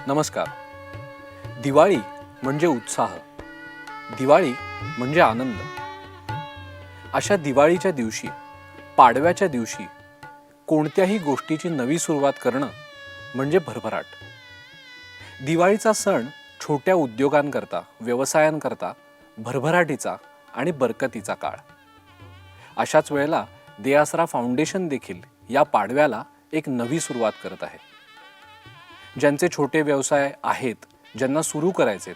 नमस्कार. दिवाळी म्हणजे उत्साह, दिवाळी म्हणजे आनंद. अशा दिवाळीच्या दिवशी, पाडव्याच्या दिवशी कोणत्याही गोष्टीची नवी सुरुवात करणं म्हणजे भरभराट. दिवाळीचा सण छोट्या उद्योगांकरता, व्यवसायांकरता भरभराटीचा आणि बरकतीचा काळ. अशाच वेळेला दे आसरा फाउंडेशन देखील या पाडव्याला एक नवी सुरुवात करत आहे. ज्यांचे छोटे व्यवसाय आहेत, ज्यांना सुरू करायचे,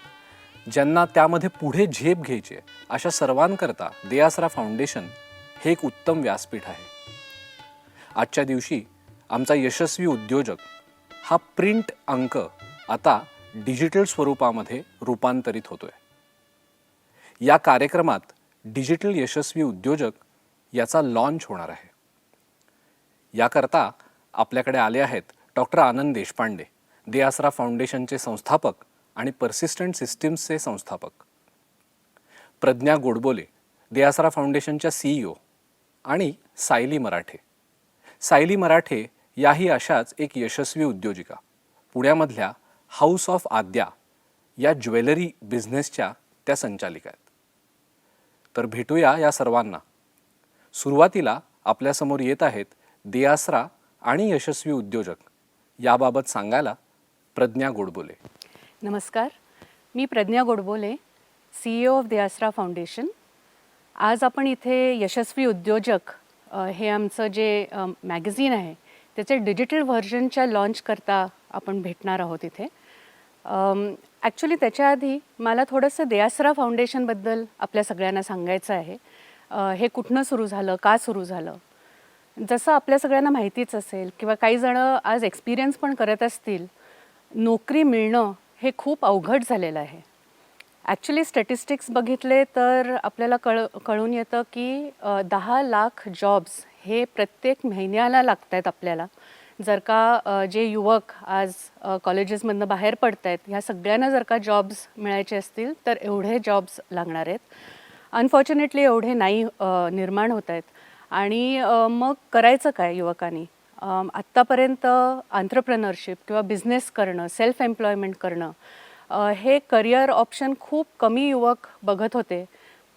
ज्यांना त्यामध्ये पुढे झेप घ्यायची, अशा सर्वांकरता दे आसरा फाउंडेशन हे एक उत्तम व्यासपीठ आहे. आजच्या दिवशी आमचा यशस्वी उद्योजक हा प्रिंट अंक आता डिजिटल स्वरूपामध्ये रूपांतरित होतोय. या कार्यक्रमात डिजिटल यशस्वी उद्योजक याचा लॉन्च होणार आहे. याकरता आपल्याकडे आले आहेत डॉक्टर आनंद देशपांडे, दे आसरा फाउंडेशनचे संस्थापक आणि पर्सिस्टंट सिस्टीम्सचे संस्थापक, प्रज्ञा गोडबोले, दे आसरा फाउंडेशनच्या CEO, आणि सायली मराठे. सायली मराठे याही अशाच एक यशस्वी उद्योजिका, पुण्यामधल्या हाऊस ऑफ आद्या या ज्वेलरी बिझनेसच्या त्या संचालिका आहेत. तर भेटूया या सर्वांना. सुरुवातीला आपल्यासमोर येत आहेत दे आसरा आणि यशस्वी उद्योजक याबाबत सांगायला प्रज्ञा गोडबोले. नमस्कार, मी प्रज्ञा गोडबोले, CEO ऑफ दे आसरा फाउंडेशन. आज आपण इथे यशस्वी उद्योजक हे आमचं जे मॅगझिन आहे त्याचे डिजिटल व्हर्जनच्या लॉन्च करता आपण भेटणार आहोत इथे. ॲक्च्युली त्याच्या आधी मला थोडंसं दे आसरा फाउंडेशनबद्दल आपल्या सगळ्यांना सांगायचं आहे. हे कुठनं सुरू झालं, का सुरू झालं. जसं आपल्या सगळ्यांना माहितीच असेल किंवा काही जणं आज एक्सपिरियन्स पण करत असतील, नोकरी मिळणं हे खूप अवघड झालेलं आहे. ॲक्च्युली स्टॅटिस्टिक्स बघितले तर आपल्याला कळून येतं की 10 लाख जॉब्स हे प्रत्येक महिन्याला लागत आहेत आपल्याला. जर का जे युवक आज कॉलेजेसमधनं बाहेर पडत आहेत, ह्या सगळ्यांना जर का जॉब्स मिळायचे असतील तर एवढे जॉब्स लागणार आहेत. अनफॉर्च्युनेटली एवढे नाही निर्माण होत आहेत. आणि मग करायचं काय युवकांनी? आत्तापर्यंत एंटरप्रेन्योरशिप किंवा बिझनेस करणं, सेल्फ एम्प्लॉयमेंट करणं हे करिअर ऑप्शन खूप कमी युवक बघत होते.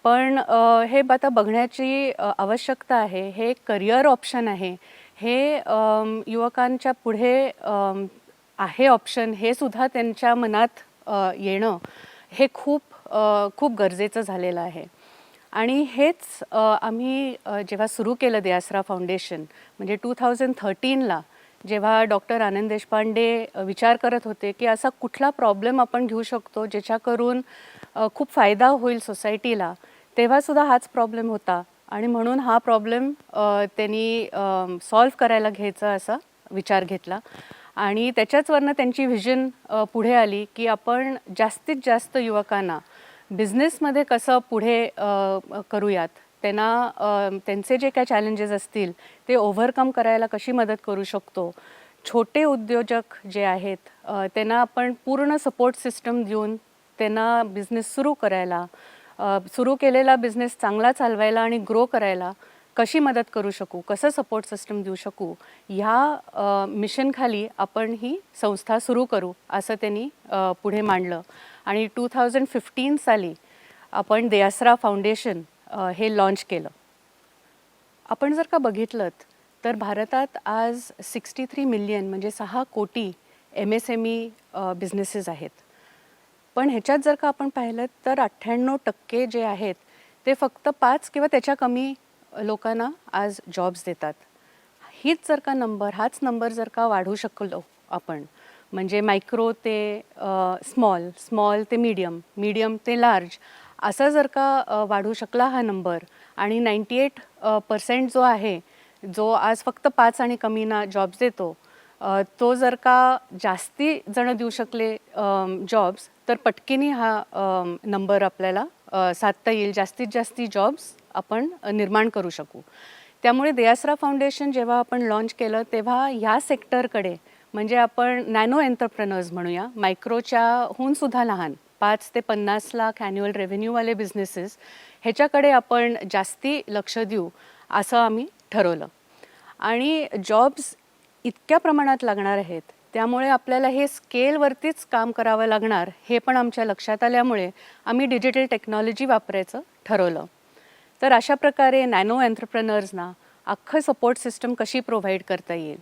पण हे आता बघण्याची आवश्यकता आहे. हे करिअर ऑप्शन आहे, हे युवकांच्या पुढे आहे ऑप्शन, हे सुद्धा त्यांच्या मनात येणं हे खूप गरजेचं झालेलं आहे. आणि हेच आम्ही जेव्हा सुरू केलं दे आसरा फाउंडेशन, म्हणजे 2013ला जेव्हा डॉक्टर आनंद देशपांडे विचार करत होते की असा कुठला प्रॉब्लेम आपण घेऊ शकतो ज्याच्याकरून खूप फायदा होईल सोसायटीला, तेव्हासुद्धा हाच प्रॉब्लेम होता. आणि म्हणून हा प्रॉब्लेम त्यांनी सॉल्व्ह करायला घ्यायचा असा विचार घेतला. आणि त्याच्याचवरनं त्यांची व्हिजन पुढे आली की आपण जास्तीत जास्त युवकांना बिझनेसमध्ये कसं पुढे करूयात, त्यांना त्यांचे जे काय चॅलेंजेस असतील ते ओव्हरकम करायला कशी मदत करू शकतो. छोटे उद्योजक जे आहेत त्यांना आपण पूर्ण सपोर्ट सिस्टम देऊन त्यांना बिझनेस सुरू करायला, सुरू केलेला बिझनेस चांगला चालवायला आणि ग्रो करायला कशी मदत करू शकू, कसं सपोर्ट सिस्टम देऊ शकू, ह्या मिशनखाली आपण ही संस्था सुरू करू असं त्यांनी पुढे मांडलं. आणि 2015 साली आपण दे आसरा फाउंडेशन हे लॉन्च केलं. आपण जर का बघितलं तर भारतात आज 63 मिलियन म्हणजे 6 कोटी MSME बिझनेसेस आहेत. पण ह्याच्यात जर का आपण पाहिलं तर 98% जे आहेत ते फक्त 5 किंवा त्याच्या कमी लोकांना आज जॉब्स देतात. हाच नंबर जर का वाढवू शकलो आपण, म्हणजे मायक्रो ते स्मॉल ते मीडियम ते लार्ज, असा जर का वाढू शकला हा नंबर, आणि 98% जो आहे, जो आज फक्त 5 आणि कमीना जॉब्स देतो, तो जर का जास्ती जण देऊ शकले जॉब्स, तर पटकीनी हा नंबर आपल्याला साधता येईल. जास्तीत जास्ती जॉब्स आपण निर्माण करू शकू. त्यामुळे दे आसरा फाउंडेशन जेव्हा आपण लॉन्च केलं तेव्हा ह्या सेक्टरकडे, म्हणजे आपण नॅनो एंटरप्रेनर्स म्हणूया, मायक्रोच्याहून सुद्धा लहान 5 ते 50 लाख ॲन्युअल रेव्हेन्यूवाले बिझनेसेस, ह्याच्याकडे आपण जास्ती लक्ष देऊ असं आम्ही ठरवलं. आणि जॉब्स इतक्या प्रमाणात लागणार आहेत त्यामुळे आपल्याला हे स्केलवरतीच काम करावं लागणार हे पण आमच्या लक्षात आल्यामुळे आम्ही डिजिटल टेक्नॉलॉजी वापरायचं ठरवलं. तर अशा प्रकारे नॅनो एंटरप्रेनर्सना अख्खं सपोर्ट सिस्टम कशी प्रोव्हाइड करता येईल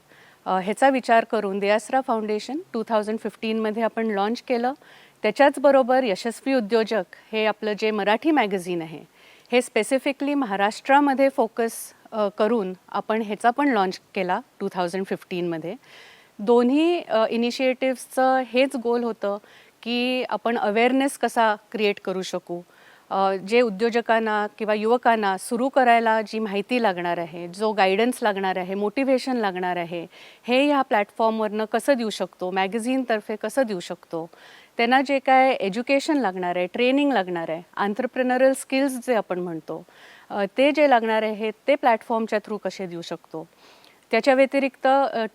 ह्याचा विचार करून देआसरा फाउंडेशन 2015मध्ये आपण लॉन्च केलं. त्याच्याचबरोबर यशस्वी उद्योजक हे आपलं जे मराठी मॅगझिन आहे हे स्पेसिफिकली महाराष्ट्रामध्ये फोकस करून आपण ह्याचा पण लॉन्च केला 2015मध्ये. दोन्ही इनिशिएटिव्सचं हेच गोल होतं की आपण अवेअरनेस कसा क्रिएट करू शकू, जे उद्योजकांना किंवा युवकांना सुरू करायला जी माहिती लागणार आहे, जो गायडन्स लागणार आहे, मोटिवेशन लागणार आहे, हे ह्या प्लॅटफॉर्मवरनं कसं देऊ शकतो, मॅगझिनतर्फे कसं देऊ शकतो, त्यांना जे काय एज्युकेशन लागणार आहे, ट्रेनिंग लागणार आहे, आंतरप्रेनरल स्किल्स जे आपण म्हणतो ते जे लागणार आहे ते प्लॅटफॉर्मच्या थ्रू कसे देऊ शकतो. त्याच्या व्यतिरिक्त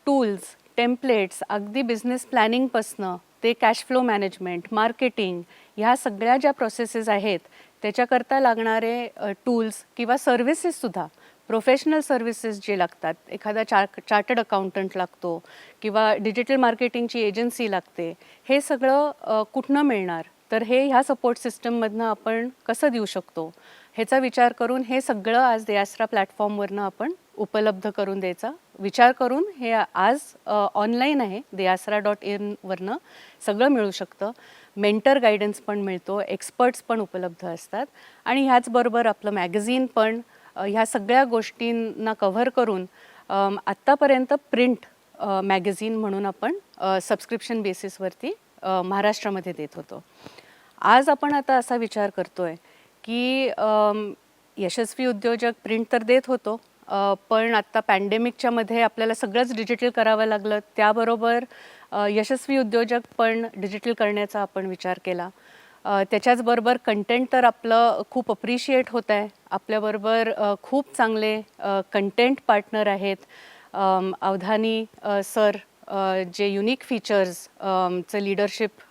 टूल्स, टेम्पलेट्स, अगदी बिझनेस प्लॅनिंगपासनं ते कॅश फ्लो मॅनेजमेंट, मार्केटिंग, ह्या सगळ्या ज्या प्रोसेसेस आहेत त्याच्याकरता लागणारे टूल्स किंवा सर्व्हिसेससुद्धा, प्रोफेशनल सर्व्हिसेस जे लागतात, एखादा चार्टर्ड अकाउंटंट लागतो किंवा डिजिटल मार्केटिंगची एजन्सी लागते, हे सगळं कुठनं मिळणार, तर हे ह्या सपोर्ट सिस्टममधनं आपण कसं देऊ शकतो ह्याचा विचार करून हे सगळं आज देआसरा प्लॅटफॉर्मवरनं आपण उपलब्ध करून द्यायचा विचार करून हे आज ऑनलाईन आहे. deasra.in वरनं सगळं मिळू शकतं. मेंटर गायडन्स पण मिळतो, एक्सपर्ट्स पण उपलब्ध असतात आणि ह्याचबरोबर आपलं मॅगझिन पण ह्या सगळ्या गोष्टींना कव्हर करून आत्तापर्यंत प्रिंट मॅगझिन म्हणून आपण सबस्क्रिप्शन बेसिसवरती महाराष्ट्रामध्ये देत होतो. आज आपण आता असा विचार करतोय की यशस्वी उद्योजक प्रिंट तर देत होतो, पण आत्ता पॅन्डेमिकच्या मध्ये आपल्याला सगळंच डिजिटल करावं लागलं. त्याबरोबर यशस्वी उद्योजक पण डिजिटल करण्याचा आपण विचार केला. त्याच्याचबरोबर कंटेंट तर आपलं खूप अप्रिशिएट होत आहे. आपल्याबरोबर खूप चांगले कंटेंट पार्टनर आहेत. अवधानी सर जे युनिक फीचर्स चं लीडरशिप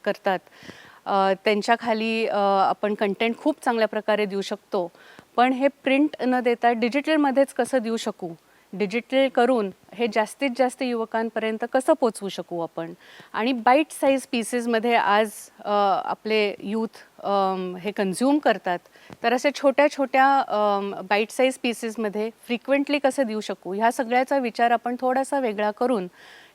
करतात, त्यांच्याखाली आपण कंटेंट खूप चांगल्या प्रकारे देऊ शकतो. पण हे प्रिंट न देता डिजिटलमध्येच कसं देऊ शकू, डिजिटल करून हे जास्तीत जास्त युवकांपर्यंत कसं पोचवू शकू आपण, आणि बाईट साईज पीसेसमध्ये आज आपले यूथ हे कन्झ्युम करतात. तर असे छोट्या छोट्या बाईट साईज पीसेसमध्ये फ्रिक्वेंटली कसं देऊ शकू, ह्या सगळ्याचा विचार आपण थोडासा वेगळा करून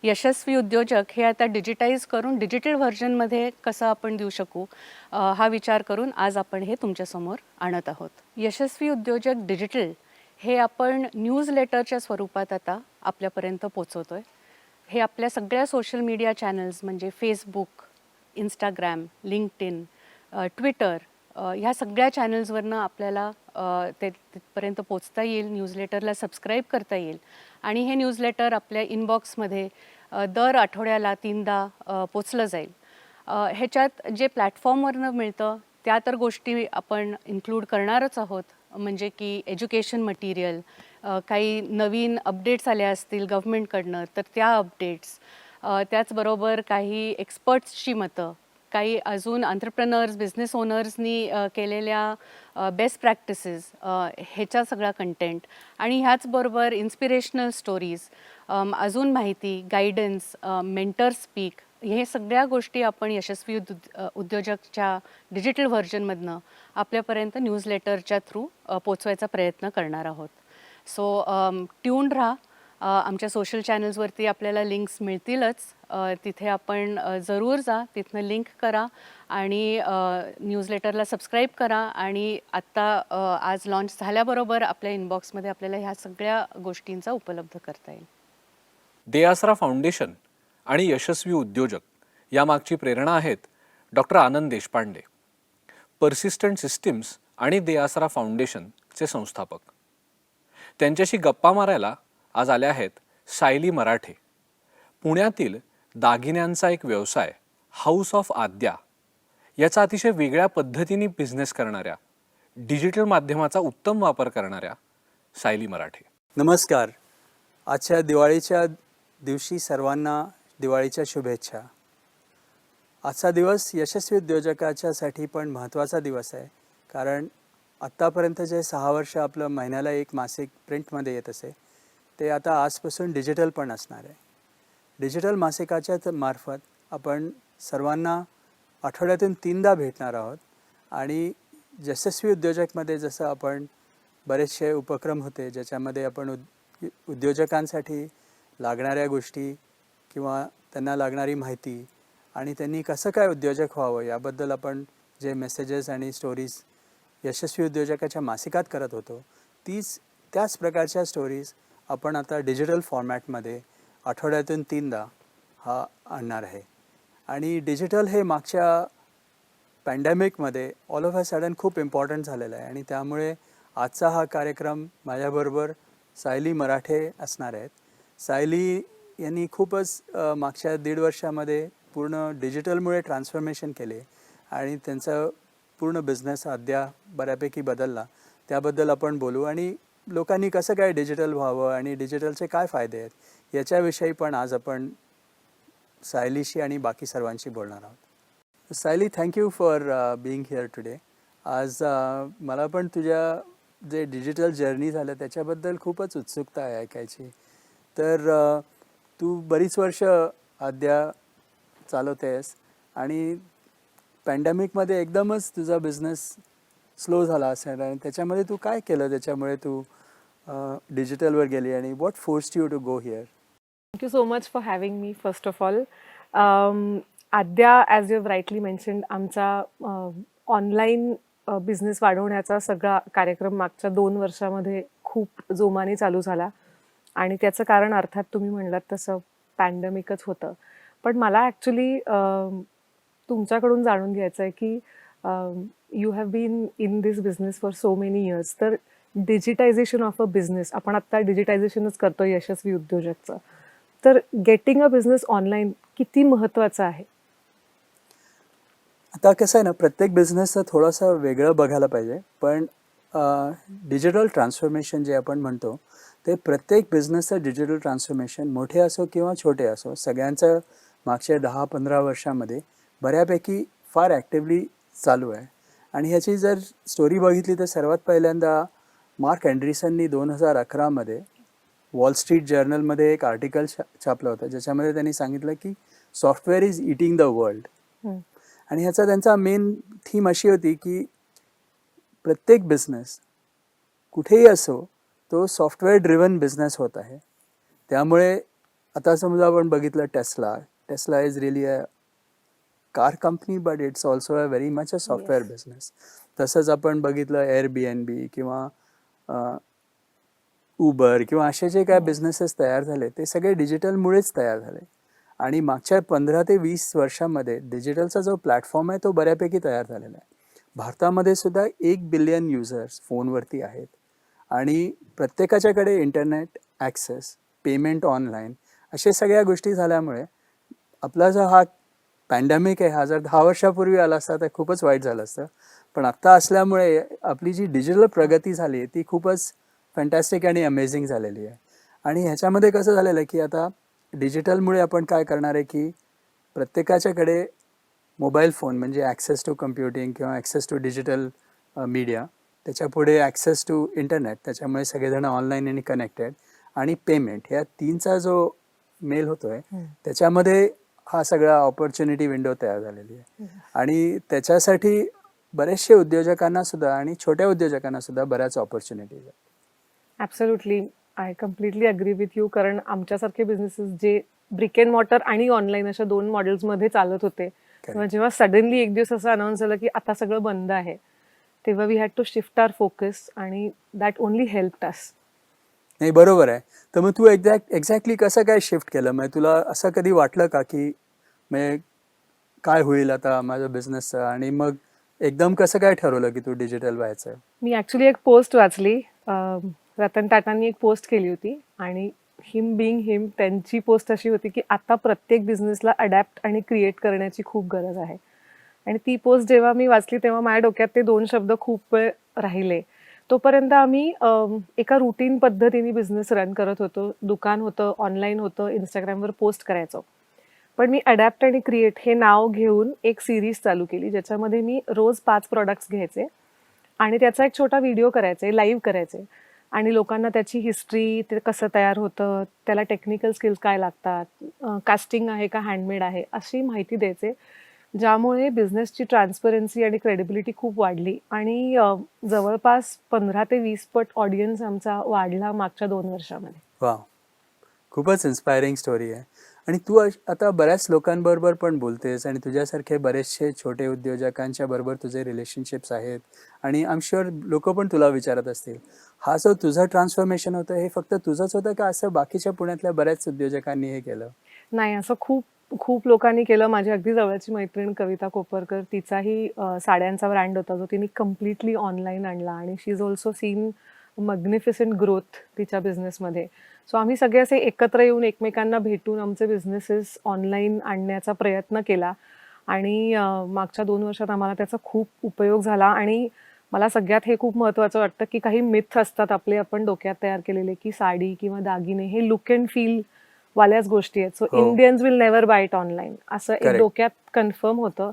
यशस्वी उद्योजक हे आता डिजिटाईज करून डिजिटल व्हर्जनमध्ये कसं आपण देऊ शकू हा विचार करून आज आपण हे तुमच्यासमोर आणत आहोत. यशस्वी उद्योजक डिजिटल हे आपण न्यूजलेटरच्या स्वरूपात आता आपल्यापर्यंत पोचवतो आहे. हे आपल्या सगळ्या सोशल मीडिया चॅनल्स म्हणजे फेसबुक, इंस्टाग्राम, लिंक्डइन, ट्विटर, ह्या सगळ्या चॅनल्सवरनं आपल्याला ते तिथपर्यंत पोचता येईल. न्यूजलेटरला सबस्क्राईब करता येईल आणि हे न्यूजलेटर आपल्या इनबॉक्समध्ये दर आठवड्याला 3दा पोचलं जाईल. ह्याच्यात जे प्लॅटफॉर्मवरनं मिळतं त्या तर गोष्टी आपण इन्क्लूड करणारच आहोत, म्हणजे की एज्युकेशन मटेरियल, काही नवीन अपडेट्स आल्या असतील गव्हर्मेंटकडनं तर त्या अपडेट्स, त्याचबरोबर काही एक्सपर्ट्सची मतं, काही अजून एंटरप्रेनर्स, बिझनेस ओनर्सनी केलेल्या बेस्ट प्रॅक्टिसेस, ह्याचा सगळा कंटेंट, आणि ह्याचबरोबर इन्स्पिरेशनल स्टोरीज, अजून माहिती, गायडन्स, मेंटर स्पीक, हे सगळ्या गोष्टी आपण यशस्वी उद्योजकच्या डिजिटल व्हर्जनमधनं आपल्यापर्यंत न्यूजलेटरच्या थ्रू पोचवायचा प्रयत्न करणार आहोत. सो ट्यून राहा. आमच्या सोशल चॅनल्सवरती आपल्याला लिंक्स मिळतीलच, तिथे आपण जरूर जा, तिथनं लिंक करा आणि न्यूजलेटरला सबस्क्राईब करा. आणि आत्ता आज लॉन्च झाल्याबरोबर आपल्या इनबॉक्समध्ये आपल्याला ह्या सगळ्या गोष्टींचा उपलब्ध करता येईल. देआसरा फाउंडेशन आणि यशस्वी उद्योजक यामागची प्रेरणा आहेत doctor Anand Deshpande, persistent systems आणि देआसरा फाउंडेशनचे संस्थापक. त्यांच्याशी गप्पा मारायला आज आल्या आहेत सायली मराठे. पुण्यातील दागिन्यांचा एक व्यवसाय हाऊस ऑफ आद्या याचा अतिशय वेगळ्या पद्धतीने बिझनेस करणाऱ्या, डिजिटल माध्यमाचा उत्तम वापर करणाऱ्या सायली मराठे. नमस्कार. आजच्या दिवाळीच्या दिवशी सर्वांना दिवाळीच्या शुभेच्छा. आजचा दिवस यशस्वी उद्योजकाच्यासाठी पण महत्त्वाचा दिवस आहे, कारण आत्तापर्यंत जे 6 वर्ष आपलं महिन्याला एक मासिक प्रिंटमध्ये येत असे ते आता आजपासून डिजिटल पण असणार आहे. डिजिटल मासिकाच्या मार्फत आपण सर्वांना आठवड्यातून 3दा भेटणार आहोत. आणि यशस्वी उद्योजकमध्ये जसं आपण बरेचसे उपक्रम होते ज्याच्यामध्ये आपण उद्योजकांसाठी लागणाऱ्या गोष्टी किंवा त्यांना लागणारी माहिती आणि त्यांनी कसं काय उद्योजक व्हावं याबद्दल आपण जे मेसेजेस आणि स्टोरीज यशस्वी उद्योजकाच्या मासिकात करत होतो, त्याच प्रकारच्या स्टोरीज आपण आता डिजिटल फॉर्मॅटमध्ये आठवड्यातून 3दा हा आणणार आहे. आणि डिजिटल हे मागच्या पॅन्डेमिकमध्ये ऑल ऑफ अ सडन खूप इम्पॉर्टंट झालेलं आहे. आणि त्यामुळे आजचा हा कार्यक्रम माझ्याबरोबर सायली मराठे असणार आहेत. सायली यांनी खूपच मागच्या 1.5 वर्षामध्ये पूर्ण डिजिटलमुळे ट्रान्सफॉर्मेशन केले आणि त्यांचा पूर्ण बिझनेस अद्या बऱ्यापैकी बदलला. त्याबद्दल आपण बोलू आणि लोकांनी कसं काय डिजिटल व्हावं आणि डिजिटलचे काय फायदे आहेत याच्याविषयी पण आज आपण सायलीशी आणि बाकी सर्वांशी बोलणार आहोत. Sayali, thank you for being here today. आज मला पण तुझ्या जे डिजिटल जर्नी झालं त्याच्याबद्दल खूपच उत्सुकता आहे ऐकायची. तर तू बरीच वर्ष अद्या चालवतेस आणि पॅन्डेमिकमध्ये एकदमच तुझा बिझनेस स्लो झाला असेल आणि त्याच्यामध्ये तू काय केलं त्याच्यामुळे तू डिजिटलवर गेली आणि what forced you to go here? Thank you so much for having me, first of all. Adya, as you have rightly mentioned, आमचा ऑनलाईन बिझनेस वाढवण्याचा सगळा कार्यक्रम मागच्या 2 वर्षामध्ये खूप जोमाने चालू झाला आणि त्याचं कारण अर्थात तुम्ही म्हणलात तसं पॅन्डेमिकच होतं. पण मला ॲक्च्युली तुमच्याकडून जाणून घ्यायचं आहे की you have been in this business for so many years. तर डिजिटायझेशन ऑफ अ बिझनेस, आपण आत्ता डिजिटायझेशनच करतो यशस्वी उद्योजकचं, तर गेटिंग अ बिझनेस ऑनलाईन किती महत्त्वाचं आहे? आता कसं आहे ना, प्रत्येक बिझनेसचं थोडंसं वेगळं बघायला पाहिजे. पण डिजिटल ट्रान्सफॉर्मेशन जे आपण म्हणतो ते प्रत्येक बिझनेसचं डिजिटल ट्रान्सफॉर्मेशन मोठे असो किंवा छोटे असो सगळ्यांचं मागच्या 10-15 वर्षामध्ये बऱ्यापैकी फार ॲक्टिव्हली चालू आहे. आणि ह्याची जर स्टोरी बघितली तर सर्वात पहिल्यांदा मार्क अँड्रीसननी 2011मध्ये वॉल स्ट्रीट जर्नलमध्ये एक आर्टिकल छापलं होतं ज्याच्यामध्ये त्यांनी सांगितलं की software is eating the world. आणि ह्याचा त्यांचा मेन थीम अशी होती की प्रत्येक बिझनेस कुठेही असो तो सॉफ्टवेअर ड्रिव्हन बिझनेस होत आहे. त्यामुळे आता समजा आपण बघितलं Tesla is really a car company but it's also a very much a software business. तसंच आपण बघितलं एअरबीएनबी किंवा उबर किंवा असे जे काय बिझनेसेस तयार झाले ते सगळे डिजिटलमुळेच तयार झाले. आणि मागच्या 15 ते 20 वर्षांमध्ये डिजिटलचा जो प्लॅटफॉर्म आहे तो बऱ्यापैकी तयार झालेला आहे. भारतामध्ये सुद्धा 1 बिलियन युजर्स फोनवरती आहेत आणि प्रत्येकाच्याकडे इंटरनेट ॲक्सेस, पेमेंट ऑनलाईन अशा सगळ्या गोष्टी झाल्यामुळे आपला जो हा पॅन्डेमिक आहे हा जर 10 वर्षापूर्वी आला असता तर खूपच वाईट झालं असतं. पण आत्ता असल्यामुळे आपली जी डिजिटल प्रगती झाली आहे ती खूपच फॅन्टॅस्टिक आणि अमेझिंग झालेली आहे. आणि ह्याच्यामध्ये कसं झालेलं आहे की आता डिजिटलमुळे आपण काय करणार आहे की प्रत्येकाच्याकडे मोबाईल फोन म्हणजे ॲक्सेस टू कम्प्युटिंग किंवा ॲक्सेस टू डिजिटल मीडिया, त्याच्यापुढे ॲक्सेस टू इंटरनेट, त्याच्यामुळे सगळेजण ऑनलाईन आणि कनेक्टेड, आणि पेमेंट, ह्या 3चा जो मेल होतो आहे त्याच्यामध्ये हा सगळा ऑपॉर्च्युनिटी विंडो तयार झालेली आहे. आणि त्याच्यासाठी बरेचसे उद्योजकांना सुद्धा आणि छोट्या उद्योजकांना सुद्धा बऱ्याच ऑपॉर्च्युनिटीज आहेत. Absolutely, I completely agree with you. कारण आमच्यासारखे बिझनेसेस जे ब्रिक अँड मॉर्टर आणि ऑनलाईन अशा 2 मॉडेल्समध्ये चालत होते, तेव्हा जेव्हा सडनली एक दिवस असं अनाऊन्स झालं की आता सगळं बंद आहे, तेव्हा we had to shift our focus आणि दॅट ओनली हेल्प्ड अस. नाही, बरोबर आहे. तर मग तू एक्झॅक्टली कसं काय शिफ्ट केलं? मग तुला असं कधी वाटलं का की मग काय होईल आता माझ्या बिझनेसचं, आणि मग एकदम कसं काय ठरवलं की तू डिजिटल व्हायचं? मी ॲक्च्युली एक पोस्ट वाचली, रतन टाटांनी एक पोस्ट केली होती आणि हिम बिंग हिम, त्यांची पोस्ट अशी होती की आता प्रत्येक बिझनेसला अडॅप्ट आणि क्रिएट करण्याची खूप गरज आहे. आणि ती पोस्ट जेव्हा मी वाचली तेव्हा माझ्या डोक्यात ते 2 शब्द खूप वेळ राहिले. तोपर्यंत आम्ही एका रुटीन पद्धतीने बिझनेस रन करत होतो. दुकान होतं, ऑनलाईन होतं, इंस्टाग्रामवर पोस्ट करायचो. पण मी अडॅप्ट आणि क्रिएट हे नाव घेऊन एक सिरीज चालू केली ज्याच्यामध्ये मी रोज 5 प्रॉडक्ट्स घ्यायचे आणि त्याचा एक छोटा व्हिडिओ करायचे, लाईव्ह करायचे आणि लोकांना त्याची हिस्ट्री, ते कसं तयार होतं, त्याला टेक्निकल स्किल्स काय लागतात, कास्टिंग आहे का हँडमेड आहे, अशी माहिती द्यायचे. ज्यामुळे बिझनेसची ट्रान्सपरन्सी आणि क्रेडिबिलिटी खूप वाढली आणि जवळपास 15 ते 20 पट ऑडियन्स आमचा वाढला मागच्या 2 वर्षामध्ये. वा, खूपच इन्स्पायरिंग स्टोरी आहे. आणि तू आता बऱ्याच लोकांबरोबर पण बोलतेस आणि तुझ्यासारखे बरेचसे छोटे उद्योजकांच्या बरोबर तुझे रिलेशनशिप्स आहेत आणि आय एम शुअर लोक पण तुला विचारत असतील, हा जो तुझं ट्रान्सफॉर्मेशन होतं हे फक्त तुझंच होतं का असं बाकीच्या पुण्यातल्या बऱ्याच उद्योजकांनी हे केलं? नाही, असं खूप खूप लोकांनी केलं. माझी अगदी जवळची मैत्रीण कविता कोपरकर, तिचाही साड्यांचा ब्रँड होता जो तिने कम्प्लिटली ऑनलाईन आणला आणि she is also seen magnificent growth तिच्या बिझनेसमध्ये. सो आम्ही सगळे असे एकत्र येऊन एकमेकांना भेटून आमचे बिझनेसेस ऑनलाईन आणण्याचा प्रयत्न केला आणि मागच्या 2 वर्षात आम्हाला त्याचा खूप उपयोग झाला. आणि मला सगळ्यात हे खूप महत्त्वाचं वाटतं की काही मिथ्स असतात आपले आपण डोक्यात तयार केलेले की साडी किंवा दागिने हे लुक अँड फील वाल्याच गोष्टी आहेत. सो हो. Indians will never buy it online असं एक Correct. डोक्यात कन्फर्म होतं.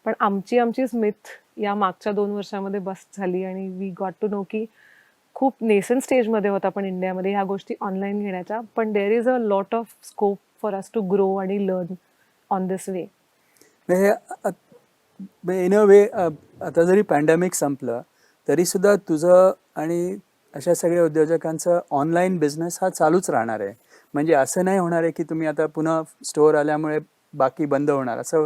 पण आमचीच मिथ या मागच्या 2 वर्षामध्ये बस्ट झाली आणि वी गॉट टू नो की खूप नेसन स्टेजमध्ये होता पण इंडियामध्ये ह्या गोष्टी ऑनलाईन घेण्याच्या. पण there is a lot of scope for us to grow आणि learn on this way. In a way आता जरी पॅन्डेमिक संपलं तरी सुद्धा तुझं आणि अशा सगळ्या उद्योजकांचं ऑनलाईन बिझनेस हा चालूच राहणार आहे. म्हणजे असं नाही होणार आहे की तुम्ही आता पुन्हा स्टोअर आल्यामुळे बाकी बंद होणार, असं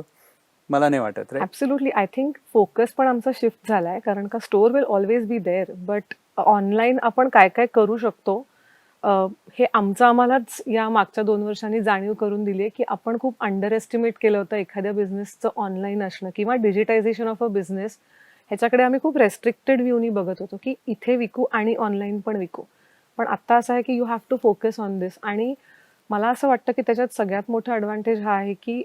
मला नाही वाटत. Right? Absolutely. I think focus पण आमचा शिफ्ट झाला आहे कारण का store will always be there, but online आपण काय काय करू शकतो हे आम्हालाच या मागच्या 2 वर्षांनी जाणीव करून दिली आहे की आपण खूप अंडर एस्टिमेट केलं होतं एखाद्या बिझनेसचं ऑनलाईन असणं किंवा डिजिटायझेशन ऑफ अ बिझनेस. ह्याच्याकडे आम्ही खूप रेस्ट्रिक्टेड व्ह्यूनी बघत होतो की इथे विकू आणि ऑनलाईन पण विकू. पण आत्ता असं आहे की you have to focus on this. आणि मला असं वाटतं की त्याच्यात सगळ्यात मोठा ॲडव्हान्टेज हा आहे की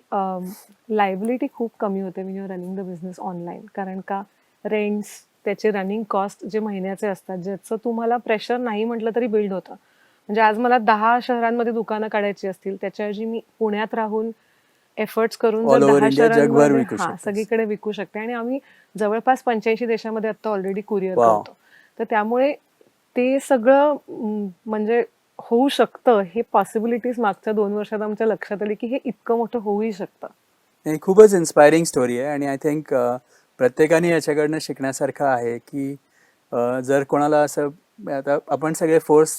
लायबिलिटी खूप कमी होते when you're running the business online. कारण का रेंट्स, त्याचे रनिंग कॉस्ट जे महिन्याचे असतात, ज्याचं तुम्हाला प्रेशर नाही म्हटलं तरी बिल्ड होतं. म्हणजे आज मला 10 शहरांमध्ये दुकानं काढायची असतील, त्याच्याऐवजी मी पुण्यात राहून एफर्ट्स करून All जर over 10 India जगभर शहरांमध्ये विकू शकतेस. सगळीकडे विकू शकते. आणि आम्ही जवळपास 85 देशामध्ये आता ऑलरेडी कुरिअर Wow. करतो. तर त्यामुळे ते सगळं म्हणजे होऊ शकतं, हे पॉसिबिलिटीज मागच्या 2 वर्षात आमच्या लक्षात आली की हे इतकं मोठं होऊही शकतं. नाही, खूपच इन्स्पायरिंग स्टोरी आहे आणि आय थिंक प्रत्येकाने याच्याकडनं शिकण्यासारखं आहे की जर कोणाला असं, आता आपण सगळे फोर्स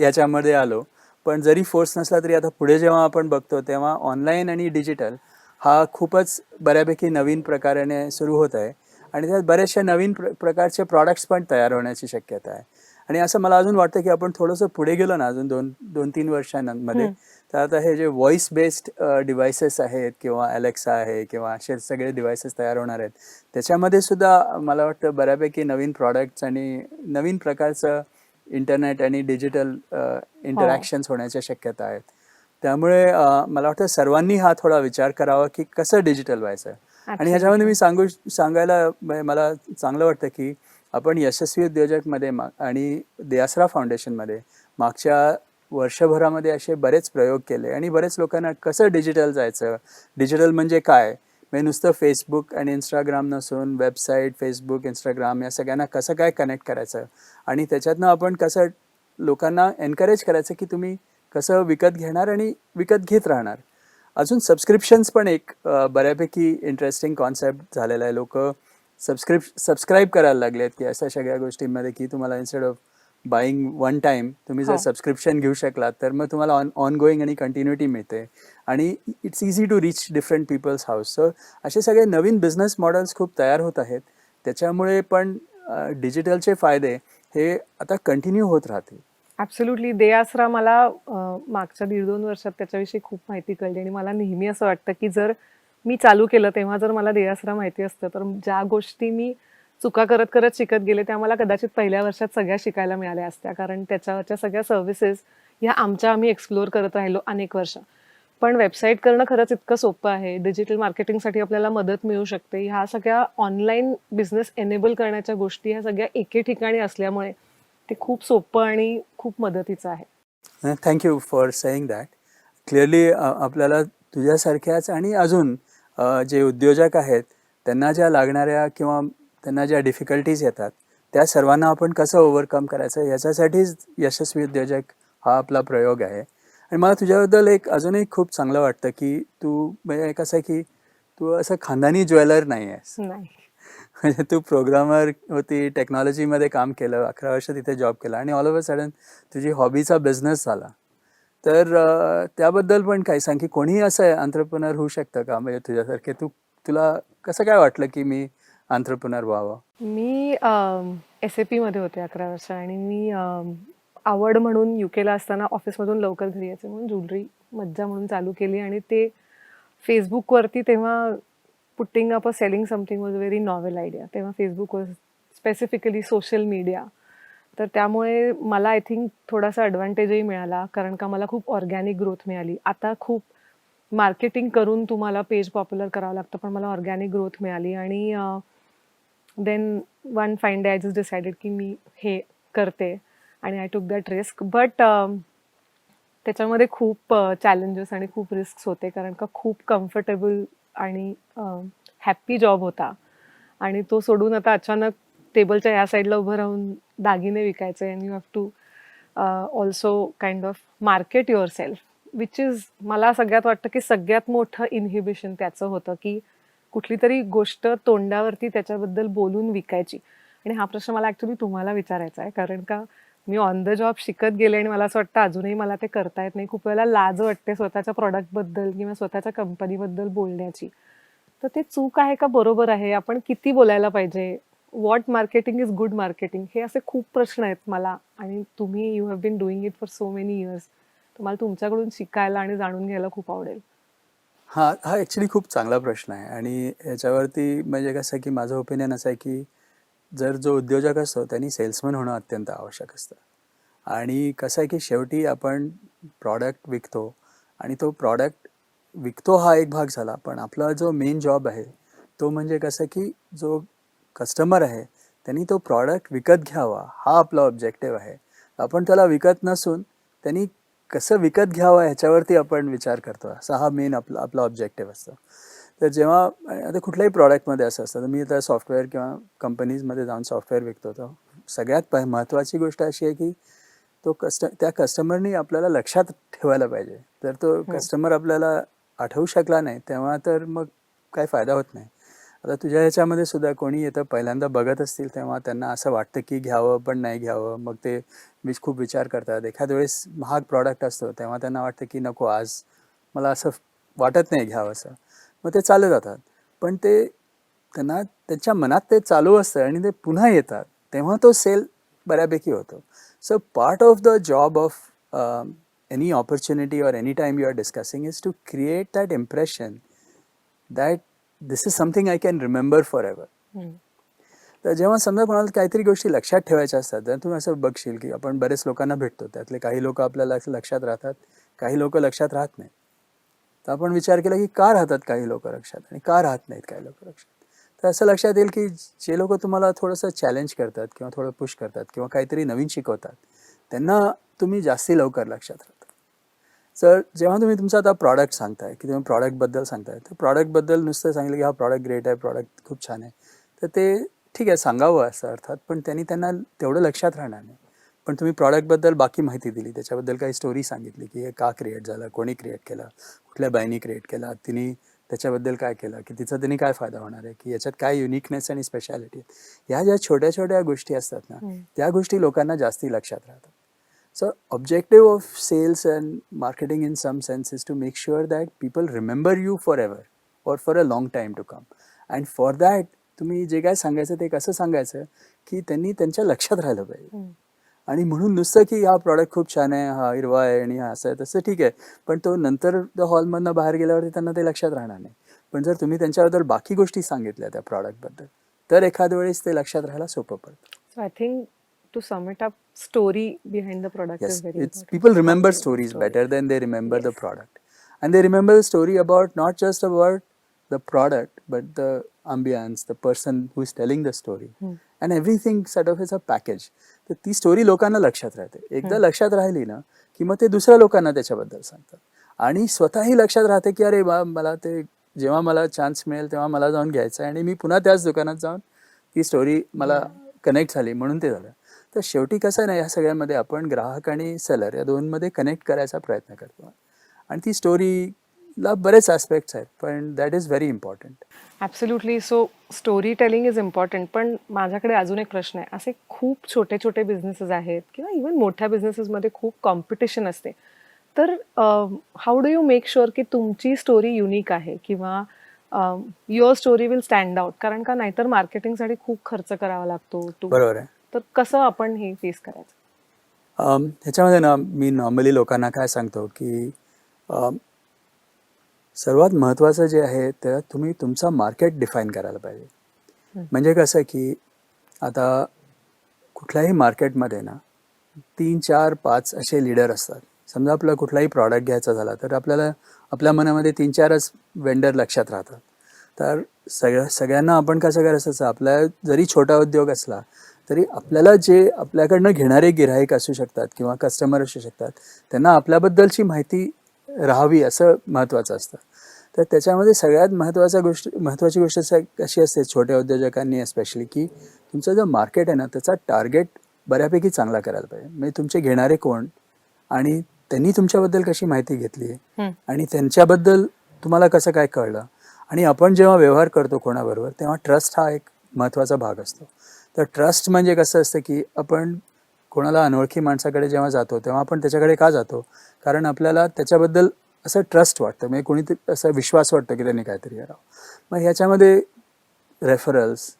याच्यामध्ये आलो, पण जरी फोर्स नसला तरी आता पुढे जेव्हा आपण बघतो तेव्हा ऑनलाईन आणि डिजिटल हा खूपच बऱ्यापैकी नवीन प्रकाराने सुरू होत आहे आणि त्यात बरेचसे नवीन प्रकारचे प्रॉडक्ट्स पण तयार होण्याची शक्यता आहे. आणि असं मला अजून वाटतं की आपण थोडंसं पुढे गेलो ना अजून 2-3 वर्षांमध्ये, तर आता हे जे व्हॉइस बेस्ड डिव्हायसेस आहेत किंवा अलेक्सा आहे किंवा असे सगळे डिव्हायसेस तयार होणार आहेत, त्याच्यामध्ये सुद्धा मला वाटतं बऱ्यापैकी नवीन प्रॉडक्ट्स आणि नवीन प्रकारचं इंटरनेट आणि डिजिटल इंटरॅक्शन्स होण्याच्या शक्यता आहेत. त्यामुळे मला वाटतं सर्वांनी हा थोडा विचार करावा की कसं डिजिटल व्हायचं. आणि ह्याच्यामध्ये मी सांगायला मला चांगलं वाटतं की आपण यशस्वी उद्योजकमध्ये आणि दयासरा फाउंडेशनमध्ये मागच्या वर्षभरामध्ये असे बरेच प्रयोग केले आणि बरेच लोकांना कसं डिजिटल जायचं, डिजिटल म्हणजे काय, म्हणजे नुसतं फेसबुक आणि इंस्टाग्राम नसून वेबसाईट, फेसबुक, इंस्टाग्राम या सगळ्यांना कसं काय कनेक्ट करायचं आणि त्याच्यातनं आपण कसं लोकांना एनकरेज करायचं की तुम्ही कसं विकत घेणार आणि विकत घेत राहणार. अजून सबस्क्रिप्शन्स पण एक बऱ्यापैकी इंटरेस्टिंग कॉन्सेप्ट झालेला आहे. लोक सबस्क्राईब करायला लागलेत की अशा सगळ्या गोष्टींमध्ये की तुम्हाला instead of buying one time तुम्ही जर सबस्क्रिप्शन घेऊ शकलात तर मग तुम्हाला ऑन गोईंग आणि कंटिन्युटी मिळते आणि it's easy to reach different peoples house. So असे सगळे नवीन बिझनेस मॉडेल्स खूप तयार होत आहेत. त्याच्यामुळे पण डिजिटलचे फायदे हे आता कंटिन्यू होत राहतील. ॲब्सोल्युटली. दयासरा मला मागच्या 1.5-2 वर्षात त्याच्याविषयी खूप माहिती कळली आणि मला नेहमी असं वाटतं की जर मी चालू केलं तेव्हा जर मला दयासरा माहिती असतं तर ज्या गोष्टी मी चुका करत करत शिकत गेले त्या मला कदाचित पहिल्या वर्षात सगळ्या शिकायला मिळाल्या असत्या. कारण त्याच्यावरच्या सगळ्या सर्व्हिसेस ह्या आम्ही एक्सप्लोअर करत राहिलो अनेक वर्ष. पण वेबसाईट करणं खरंच इतकं सोपं आहे, डिजिटल मार्केटिंगसाठी आपल्याला मदत मिळू शकते. ह्या सगळ्या ऑनलाईन बिझनेस एनेबल करण्याच्या गोष्टी ह्या सगळ्या एके ठिकाणी असल्यामुळे ते खूप सोपं आणि खूप मदतीचं आहे. Thank you for saying that. Clearly आपल्याला तुझ्यासारख्याच आणि अजून जे उद्योजक आहेत त्यांना ज्या लागणाऱ्या किंवा त्यांना ज्या डिफिकल्टीज येतात त्या सर्वांना आपण कसं ओव्हरकम करायचं याच्यासाठीच यशस्वी उद्योजक हा आपला प्रयोग आहे. आणि मला तुझ्याबद्दल एक अजूनही खूप चांगलं वाटतं की तू म्हणजे कसं आहे की तू असं खानदानी ज्वेलर नाही आहेस. नाही. म्हणजे तू प्रोग्रामर होती, टेक्नॉलॉजीमध्ये काम केलं, 11 वर्ष तिथे जॉब केला आणि ऑल ऑफ अ सडन तुझी हॉबीचा बिझनेस झाला. तर त्याबद्दल पण काही सांग की कोणीही असं एंटरप्रेन्योर होऊ शकतं का म्हणजे तुझ्यासारखे? तुला कसं काय वाटलं की मी एंटरप्रेन्योर व्हावं? मी SAP मध्ये होते 11 वर्ष आणि मी आवड म्हणून UKला असताना ऑफिसमधून लवकर घरी यायचे म्हणून ज्वेलरी मज्जा म्हणून चालू केली आणि ते फेसबुकवरती तेव्हा putting up a selling something was very novel idea. तेव्हा Facebook was specifically social media. तर त्यामुळे मला आय थिंक थोडासा ॲडव्हान्टेजही मिळाला कारण का मला खूप ऑर्गॅनिक ग्रोथ मिळाली. आता खूप मार्केटिंग करून तुम्हाला पेज पॉप्युलर करावं लागतं पण मला ऑर्गॅनिक ग्रोथ मिळाली आणि then one fine day I just decided की मी हे करते आणि आय टूक दॅट रिस्क. बट त्याच्यामध्ये खूप चॅलेंजेस आणि खूप रिस्क होते कारण का खूप कम्फर्टेबल आणि हॅप्पी जॉब होता आणि तो सोडून आता अचानक टेबलच्या या साईडला उभं राहून दागिने विकायचे and you have to also kind of market yourself which is मला सगळ्यात वाटतं की सगळ्यात मोठं इनहिबिशन त्याचं होतं की कुठली तरी गोष्ट तोंडावरती त्याच्याबद्दल बोलून विकायची. आणि हा प्रश्न मला ॲक्च्युली तुम्हाला विचारायचा आहे कारण का मी ऑन द जॉब शिकत गेले आणि मला असं वाटतं अजूनही मला ते करता येत नाही. खूप वेळेला लाज वाटते स्वतःच्या प्रॉडक्टबद्दल किंवा स्वतःच्या कंपनीबद्दल बोलण्याची. तर ते चूक आहे का बरोबर आहे? आपण किती बोलायला पाहिजे? What marketing is good marketing? हे असे खूप प्रश्न आहेत मला आणि तुम्ही you have been doing it for so many years. तुम्हाला तुमच्याकडून शिकायला आणि जाणून घ्यायला खूप आवडेल. हा ॲक्च्युली खूप चांगला प्रश्न आहे आणि याच्यावरती म्हणजे कसं आहे की माझं ओपिनियन असं आहे की जर जो उद्योजक असतो त्यांनी सेल्समन होणं अत्यंत आवश्यक असतं. आणि कसं आहे की शेवटी आपण प्रॉडक्ट विकतो आणि तो प्रॉडक्ट विकतो हा एक भाग झाला, पण आपला जो मेन जॉब आहे तो म्हणजे कसं की जो कस्टमर आहे त्यांनी तो प्रॉडक्ट विकत घ्यावा हा आपला ऑब्जेक्टिव्ह आहे. आपण त्याला विकत नसून त्यांनी कसं विकत घ्यावं ह्याच्यावरती आपण विचार करतो, असा हा मेन आपला ऑब्जेक्टिव्ह असतो. तर जेव्हा आता कुठल्याही प्रॉडक्टमध्ये असं असतं, तर मी आता सॉफ्टवेअर किंवा कंपनीजमध्ये जाऊन सॉफ्टवेअर विकतो, तर सगळ्यात महत्त्वाची गोष्ट अशी आहे की त्या कस्टमरनी आपल्याला लक्षात ठेवायला पाहिजे. जर तो कस्टमर आपल्याला आठवू शकला नाही तेव्हा तर मग काही फायदा होत नाही. आता तुझ्या ह्याच्यामध्ये सुद्धा कोणी येतं पहिल्यांदा बघत असतील तेव्हा त्यांना असं वाटतं की घ्यावं पण नाही घ्यावं, मग ते खूप विचार करतात. एखाद्या वेळेस महाग प्रॉडक्ट असतो तेव्हा त्यांना वाटतं की नको आज मला असं वाटत नाही घ्यावं असं, मग ते चालू जातात. पण त्यांना त्यांच्या मनात ते चालू असतं आणि ते पुन्हा येतात तेव्हा तो सेल बऱ्यापैकी होतो. So part of the job of any opportunity or any time you are discussing is to create that impression that this is something I can remember forever. तर जेव्हा समजा कोणाला काहीतरी गोष्टी लक्षात ठेवायच्या असतात, तर तुम्ही असं बघशील की आपण बरेच लोकांना भेटतो, त्यातले काही लोक आपल्याला लक्षात राहतात, काही लोक लक्षात राहत नाही. तर आपण विचार केला की का राहतात काही लोक लक्षात आणि का राहत नाहीत काही लोक लक्षात. तर असं लक्षात येईल की जे लोक तुम्हाला थोडंसं चॅलेंज करतात किंवा थोडं पुश करतात किंवा काहीतरी नवीन शिकवतात त्यांना तुम्ही जास्ती लवकर लक्षात राहता. तर जेव्हा तुम्ही तुमचा आता प्रॉडक्ट सांगताय की तुम्ही प्रॉडक्टबद्दल सांगताय, तर प्रॉडक्टबद्दल नुसतं सांगितलं की हा प्रॉडक्ट ग्रेट आहे, प्रॉडक्ट खूप छान आहे, तर ते ठीक आहे सांगावं असं अर्थात, पण त्यांना तेवढं लक्षात राहणार नाही. पण तुम्ही प्रॉडक्टबद्दल बाकी माहिती दिली, त्याच्याबद्दल काही स्टोरी सांगितली की हे का क्रिएट झालं, कोणी क्रिएट केलं, कुठल्या बाईनी क्रिएट केला, तिने त्याच्याबद्दल काय केलं, की तिचा त्यांनी काय फायदा होणार आहे, की याच्यात काय युनिकनेस आणि स्पेशालिटी आहे. ह्या ज्या छोट्या छोट्या गोष्टी असतात ना, त्या गोष्टी लोकांना जास्ती लक्षात राहतात. So objective of sales and marketing in some sense is to make sure that people remember you forever or for a long time to come. And for that तुम्ही जे काय सांगायचं ते कसं सांगायचं की त्यांनी त्यांच्या लक्षात राहिलं पाहिजे. आणि म्हणून नुसतं की हा प्रॉडक्ट खूप छान आहे, हा हिरवा आहे आणि हा असं आहे तसं ठीक आहे, पण तो नंतर हॉलमधनं बाहेर गेल्यावरती त्यांना ते लक्षात राहणार नाही. पण जर तुम्ही त्यांच्याबद्दल बाकी गोष्टी सांगितल्या त्या प्रॉडक्टबद्दल, तर एखाद्या वेळेस ते लक्षात राहायला सोपं पडतं. So I think to sum it up, story behind the product Yes, is very it's important. people remember stories better than they remember the product, and they remember the story about not just about the product but the ambience, the person who is telling the story, and everything sort of is a package. तर ती story लोकांना लक्षात राहते. एकदा लक्षात राहिली ना की मग ते दुसऱ्या लोकांना त्याच्याबद्दल सांगतात आणि स्वतःही लक्षात राहते की अरे मला ते जेव्हा मला चान्स मिळेल तेव्हा मला जाऊन घ्यायचं आहे आणि मी पुन्हा त्याच दुकानात जाऊन ती स्टोरी मला कनेक्ट झाली म्हणून ते झालं. तर शेवटी कसं आहे ना, या सगळ्यामध्ये आपण ग्राहक आणि सेलर या दोनमध्ये कनेक्ट करायचा प्रयत्न करतो. आणि ती स्टोरीला बरेच ॲस्पेक्ट्स आहेत, पण that is very important. Absolutely. So story telling is important. पण माझ्याकडे अजून एक प्रश्न आहे. असे खूप छोटे छोटे बिझनेसेस आहेत किंवा इवन मोठ्या बिझनेसेसमध्ये खूप कॉम्पिटिशन असते. तर how do you make sure की तुमची स्टोरी युनिक आहे किंवा your story will stand out? कारण का नाहीतर मार्केटिंगसाठी खूप खर्च करावा लागतो. बरोबर आहे. तर कसं आपण हे फेस करायचं? ह्याच्यामध्ये ना मी नॉर्मली लोकांना काय सांगतो की सर्वात महत्त्वाचं जे आहे तर तुम्ही तुमचा मार्केट डिफाईन करायला पाहिजे. म्हणजे कसं की आता कुठल्याही मार्केटमध्ये ना 3, 4, 5 असे लीडर असतात. समजा आपला कुठलाही प्रॉडक्ट घ्यायचा झाला तर आपल्याला आपल्या मनामध्ये 3-4च वेंडर लक्षात राहतात. तर सगळ्यांना आपण कसं करायचं, आपला जरी छोटा उद्योग असला तरी आपल्याला जे आपल्याकडनं घेणारे गिऱ्हाईक असू शकतात किंवा कस्टमर असू शकतात, त्यांना आपल्याबद्दलची माहिती राहावी असं महत्त्वाचं असतं. तर त्याच्यामध्ये सगळ्यात महत्त्वाची गोष्ट कशी असते छोट्या उद्योजकांनी स्पेशली, की तुमचं जो मार्केट आहे ना त्याचा टार्गेट बऱ्यापैकी चांगला करायला पाहिजे. म्हणजे तुमचे घेणारे कोण आणि त्यांनी तुमच्याबद्दल कशी माहिती घेतली आहे आणि त्यांच्याबद्दल तुम्हाला कसं काय कळलं. आणि आपण जेव्हा व्यवहार करतो कोणाबरोबर तेव्हा ट्रस्ट हा एक महत्त्वाचा भाग असतो. तर ट्रस्ट म्हणजे कसं असतं की आपण कोणाला अनोळखी माणसाकडे जेव्हा जातो तेव्हा आपण त्याच्याकडे का जातो, कारण आपल्याला त्याच्याबद्दल असं ट्रस्ट वाटतं, म्हणजे कोणीतरी असा विश्वास वाटतो की त्यांनी काहीतरी करावं. मग ह्याच्यामध्ये रेफरल्स,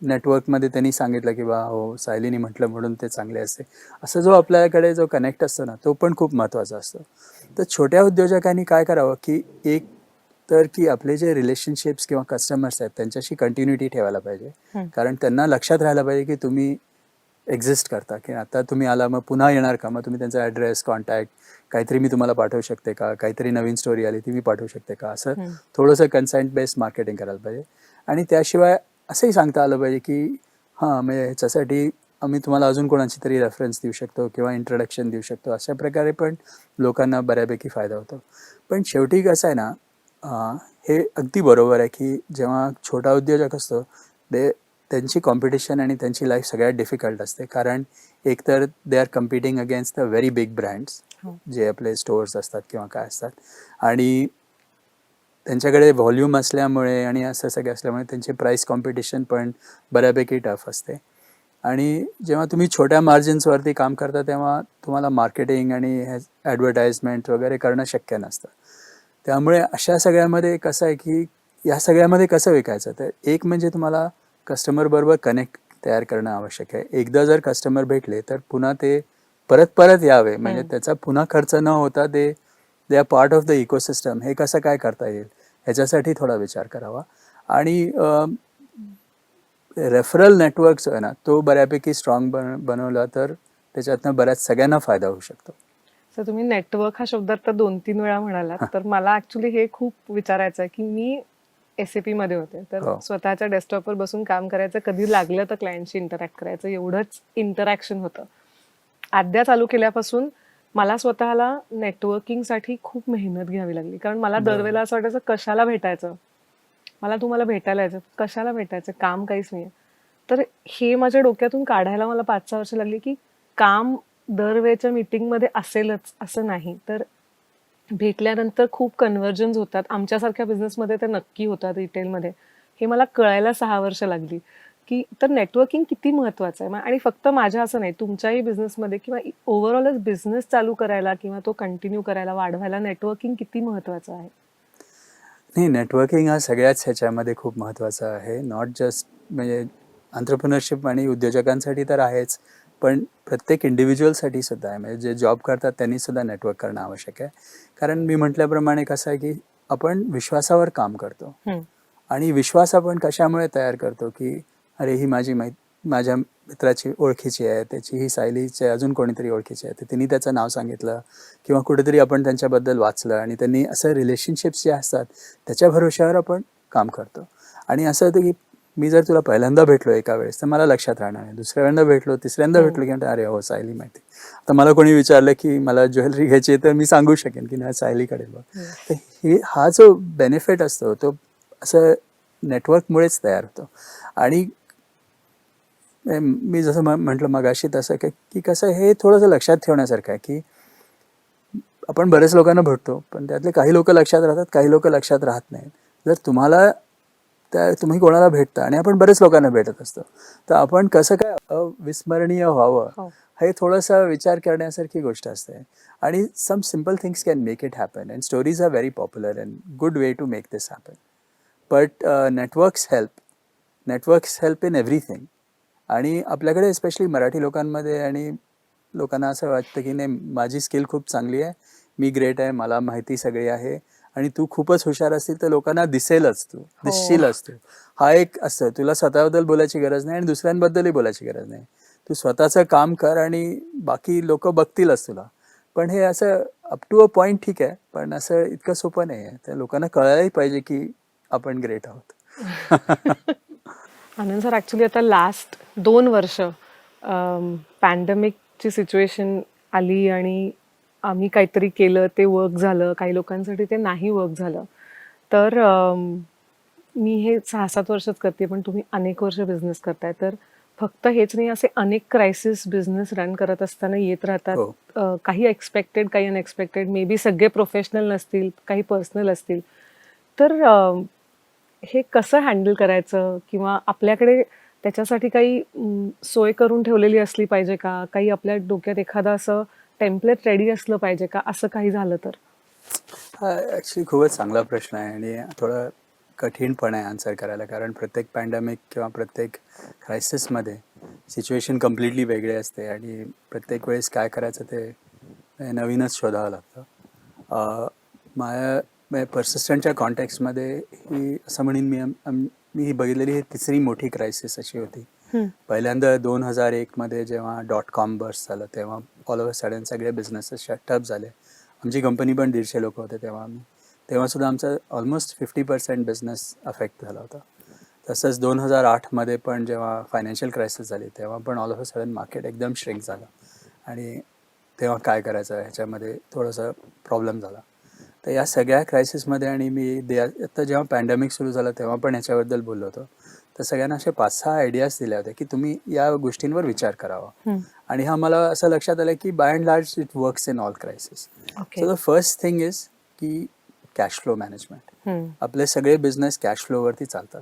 नेटवर्कमध्ये त्यांनी सांगितलं की बा हो सायलीनी म्हटलं म्हणून ते चांगले असते, असं जो आपल्याकडे जो कनेक्ट असतो ना तो पण खूप महत्त्वाचा असतो. तर छोट्या उद्योजकांनी काय करावं की एक तर की आपले जे रिलेशनशिप्स किंवा कस्टमर्स आहेत त्यांच्याशी कंटिन्युटी ठेवायला पाहिजे. कारण त्यांना लक्षात राहायला पाहिजे की तुम्ही एक्झिस्ट करता, की आता तुम्ही आला मग पुन्हा येणार का, मग तुम्ही त्यांचा ॲड्रेस, कॉन्टॅक्ट, काहीतरी मी तुम्हाला पाठवू शकते का, काहीतरी नवीन स्टोरी आली ती मी पाठवू शकते का, असं थोडंसं कन्सेंट बेस्ड मार्केटिंग करायला पाहिजे. आणि त्याशिवाय असंही सांगता आलं पाहिजे की हां म्हणजे ह्याच्यासाठी आम्ही तुम्हाला अजून कोणाची तरी रेफरन्स देऊ शकतो किंवा इंट्रोडक्शन देऊ शकतो. अशा प्रकारे पण लोकांना बऱ्यापैकी फायदा होतो. पण शेवटी कसं आहे ना, हे अगदी बरोबर आहे की जेव्हा छोटा उद्योजक असतो त्यांची कॉम्पिटिशन आणि त्यांची लाईफ सगळ्यात डिफिकल्ट असते. कारण एकतर they are competing against the very big brands जे आपले स्टोअर्स असतात किंवा काय असतात, आणि त्यांच्याकडे व्हॉल्यूम असल्यामुळे आणि असं सगळं असल्यामुळे त्यांची प्राईस कॉम्पिटिशन पण बऱ्यापैकी टफ असते. आणि जेव्हा तुम्ही छोट्या मार्जिन्सवरती काम करता तेव्हा तुम्हाला मार्केटिंग आणि ॲडव्हर्टाइजमेंट वगैरे करणं शक्य नसतं. त्यामुळे अशा सगळ्यामध्ये कसं आहे की या सगळ्यामध्ये कसं विकायचं, तर एक म्हणजे तुम्हाला कस्टमरबरोबर कनेक्ट तयार करणं आवश्यक आहे. एकदा जर कस्टमर भेटले तर पुन्हा ते परत यावे, म्हणजे त्याचा पुन्हा खर्च न होता they are part of the ecosystem. हे कसं काय करता येईल ह्याच्यासाठी थोडा विचार करावा. आणि रेफरल नेटवर्क जो आहे ना तो बऱ्यापैकी स्ट्रॉंग बनवला तर त्याच्यातनं बऱ्याच सगळ्यांना फायदा होऊ शकतो. सर तुम्ही नेटवर्क हा शब्द आता 2-3 वेळा म्हणालात, तर मला ॲक्च्युली हे खूप विचारायचं आहे की मी SAP मध्ये होते, तर स्वतःच्या डेस्कटॉपवर बसून काम करायचं, कधी लागलं तर क्लायंटशी इंटरॅक्ट करायचं, एवढंच इंटरॅक्शन होतं. आद्या चालू केल्यापासून मला स्वतःला नेटवर्किंगसाठी खूप मेहनत घ्यावी लागली. कारण मला दरवेळेला असं वाटायचं कशाला भेटायचं, मला तुम्हाला भेटायला यायचं, कशाला भेटायचं, काम काहीच नाही आहे. तर हे माझ्या डोक्यातून काढायला मला 5-6 वर्ष लागली की काम दरवेळेच्या मीटिंगमध्ये असेलच असं नाही, तर भेटल्यानंतर खूप कन्व्हर्जन्स होतात. आमच्यासारख्या बिझनेसमध्ये तर नक्की होतात, रिटेलमध्ये. हे मला कळायला 6 वर्ष लागली की तर नेटवर्किंग किती महत्त्वाचं आहे. आणि फक्त माझ्या असं नाही, तुमच्याही बिझनेसमध्ये किंवा ओव्हरऑलच बिझनेस चालू करायला किंवा तो कंटिन्यू करायला, वाढवायला नेटवर्किंग किती महत्त्वाचं आहे? नाही, नेटवर्किंग हा सगळ्याच ह्याच्यामध्ये खूप महत्त्वाचा आहे. नॉट जस्ट म्हणजे एंटरप्रेन्योरशिप आणि उद्योजकांसाठी तर आहेच, पण प्रत्येक इंडिव्हिज्युअलसाठी सुद्धा आहे. म्हणजे जे जॉब करतात त्यांनी सुद्धा नेटवर्क करणं आवश्यक आहे. कारण मी म्हटल्याप्रमाणे कसं आहे की आपण विश्वासावर काम करतो. आणि विश्वास आपण कशामुळे तयार करतो की अरे ही माझ्या मित्राची ओळखीची आहे, त्याची ही सायलीची अजून कोणीतरी ओळखीची आहे, तर त्यांनी त्याचं नाव सांगितलं किंवा कुठेतरी आपण त्यांच्याबद्दल वाचलं आणि त्यांनी असं रिलेशनशिप्स जे असतात त्याच्या भरोश्यावर आपण काम करतो. आणि असं होतं की मी जर तुला पहिल्यांदा भेटलो एका वेळेस तर मला लक्षात राहणार नाही, दुसऱ्यांदा भेटलो, तिसऱ्यांदा भेटलो की अरे हो सायली माहिती. आता मला कोणी विचारलं की मला ज्वेलरी घ्यायची तर मी सांगू शकेन की नाही सायलीकडे बघ. तर हा जो बेनिफिट असतो तो असं नेटवर्कमुळेच तयार होतो. आणि मी जसं म्हटलं मगाशी तसं की कसं हे थोडंसं लक्षात ठेवण्यासारखं आहे की आपण बरेच लोकांना भेटतो, पण त्यातले काही लोक लक्षात राहतात, काही लोक लक्षात राहत नाहीत. जर तुम्हाला तुम्ही कोणाला भेटता आणि आपण बरेच लोकांना भेटत असतो, तर आपण कसं काय अविस्मरणीय व्हावं हो. हे थोडासा विचार करण्यासारखी गोष्ट असते. आणि some simple things can make it happen and stories are very popular and good way to make this happen. But networks help in everything. आणि आपल्याकडे स्पेशली मराठी लोकांमध्ये आणि लोकांना असं वाटतं की नाही, माझी स्किल खूप चांगली आहे, मी ग्रेट आहे, मला माहिती सगळी आहे आणि तू खूपच हुशार असतील तर लोकांना दिसेलच, तू दिसशीलच तू. हा एक असतं, तुला स्वतःबद्दल बोलायची गरज नाही आणि दुसऱ्यांबद्दलही बोलायची गरज नाही. तू स्वतःचं काम कर आणि बाकी लोक बघतीलच तुला. पण हे असं अप टू अ पॉईंट ठीक आहे, पण असं इतकं सोपं नाही आहे. त्या लोकांना कळायलाही पाहिजे की आपण ग्रेट आहोत. आनंद सर, ॲक्च्युली आता लास्ट 2 वर्ष पॅन्डेमिकची सिच्युएशन आली आणि आम्ही काहीतरी केलं, ते वर्क झालं, काही लोकांसाठी ते नाही वर्क झालं. तर मी हे 6-7 वर्षच करते, पण तुम्ही अनेक वर्ष बिझनेस करताय. तर फक्त हेच नाही, असे अनेक क्रायसिस बिझनेस रन करत असताना येत राहतात. हो. काही एक्सपेक्टेड, काही अनएक्सपेक्टेड, मे बी सगळे प्रोफेशनल नसतील, काही पर्सनल असतील. तर हे कसं हँडल करायचं, किंवा आपल्याकडे त्याच्यासाठी काही सोय करून ठेवलेली असली पाहिजे का? काही आपल्या डोक्यात एखादं असं टेम्पलेट रेडी असलं पाहिजे का, असं काही झालं तर? हा ॲक्च्युली खूपच चांगला प्रश्न आहे आणि थोडा कठीण पण आहे आन्सर करायला. कारण प्रत्येक पॅन्डेमिक किंवा प्रत्येक क्रायसिसमध्ये सिच्युएशन कम्प्लिटली वेगळी असते आणि प्रत्येक वेळेस काय करायचं ते नवीनच शोधावं लागतं. माझ्या पर्सिस्टंटच्या कॉन्टॅक्ट्समध्ये ही असं म्हणेन मी ही बघितलेली ही तिसरी मोठी क्रायसिस अशी होती. पहिल्यांदा 2001मध्ये जेव्हा .com बर्स्ट झालं, तेव्हा ऑल ओव्हर सडन सगळे बिझनेसेस शटअप झाले. आमची कंपनी पण 150 लोक होते तेव्हासुद्धा आमचा ऑलमोस्ट 50% बिझनेस अफेक्ट झाला होता. तसंच 2008मध्ये पण जेव्हा फायनान्शियल क्रायसिस झाली, तेव्हा पण ऑल ओव्हर सडन मार्केट एकदम श्रिंक झालं आणि तेव्हा काय करायचं ह्याच्यामध्ये थोडंसं प्रॉब्लेम झाला. तर या सगळ्या क्रायसिसमध्ये आणि मी आता जेव्हा पॅन्डेमिक सुरू झालं तेव्हा पण ह्याच्याबद्दल बोललो होतो, तर सगळ्यांना असे 5-6 आयडियाज दिल्या होत्या की तुम्ही या गोष्टींवर विचार करावा. आणि हा मला असं लक्षात आलं की by and large it works in all crisis. So the first thing is की कॅश फ्लो मॅनेजमेंट. आपले सगळे बिझनेस कॅश फ्लोवरती चालतात.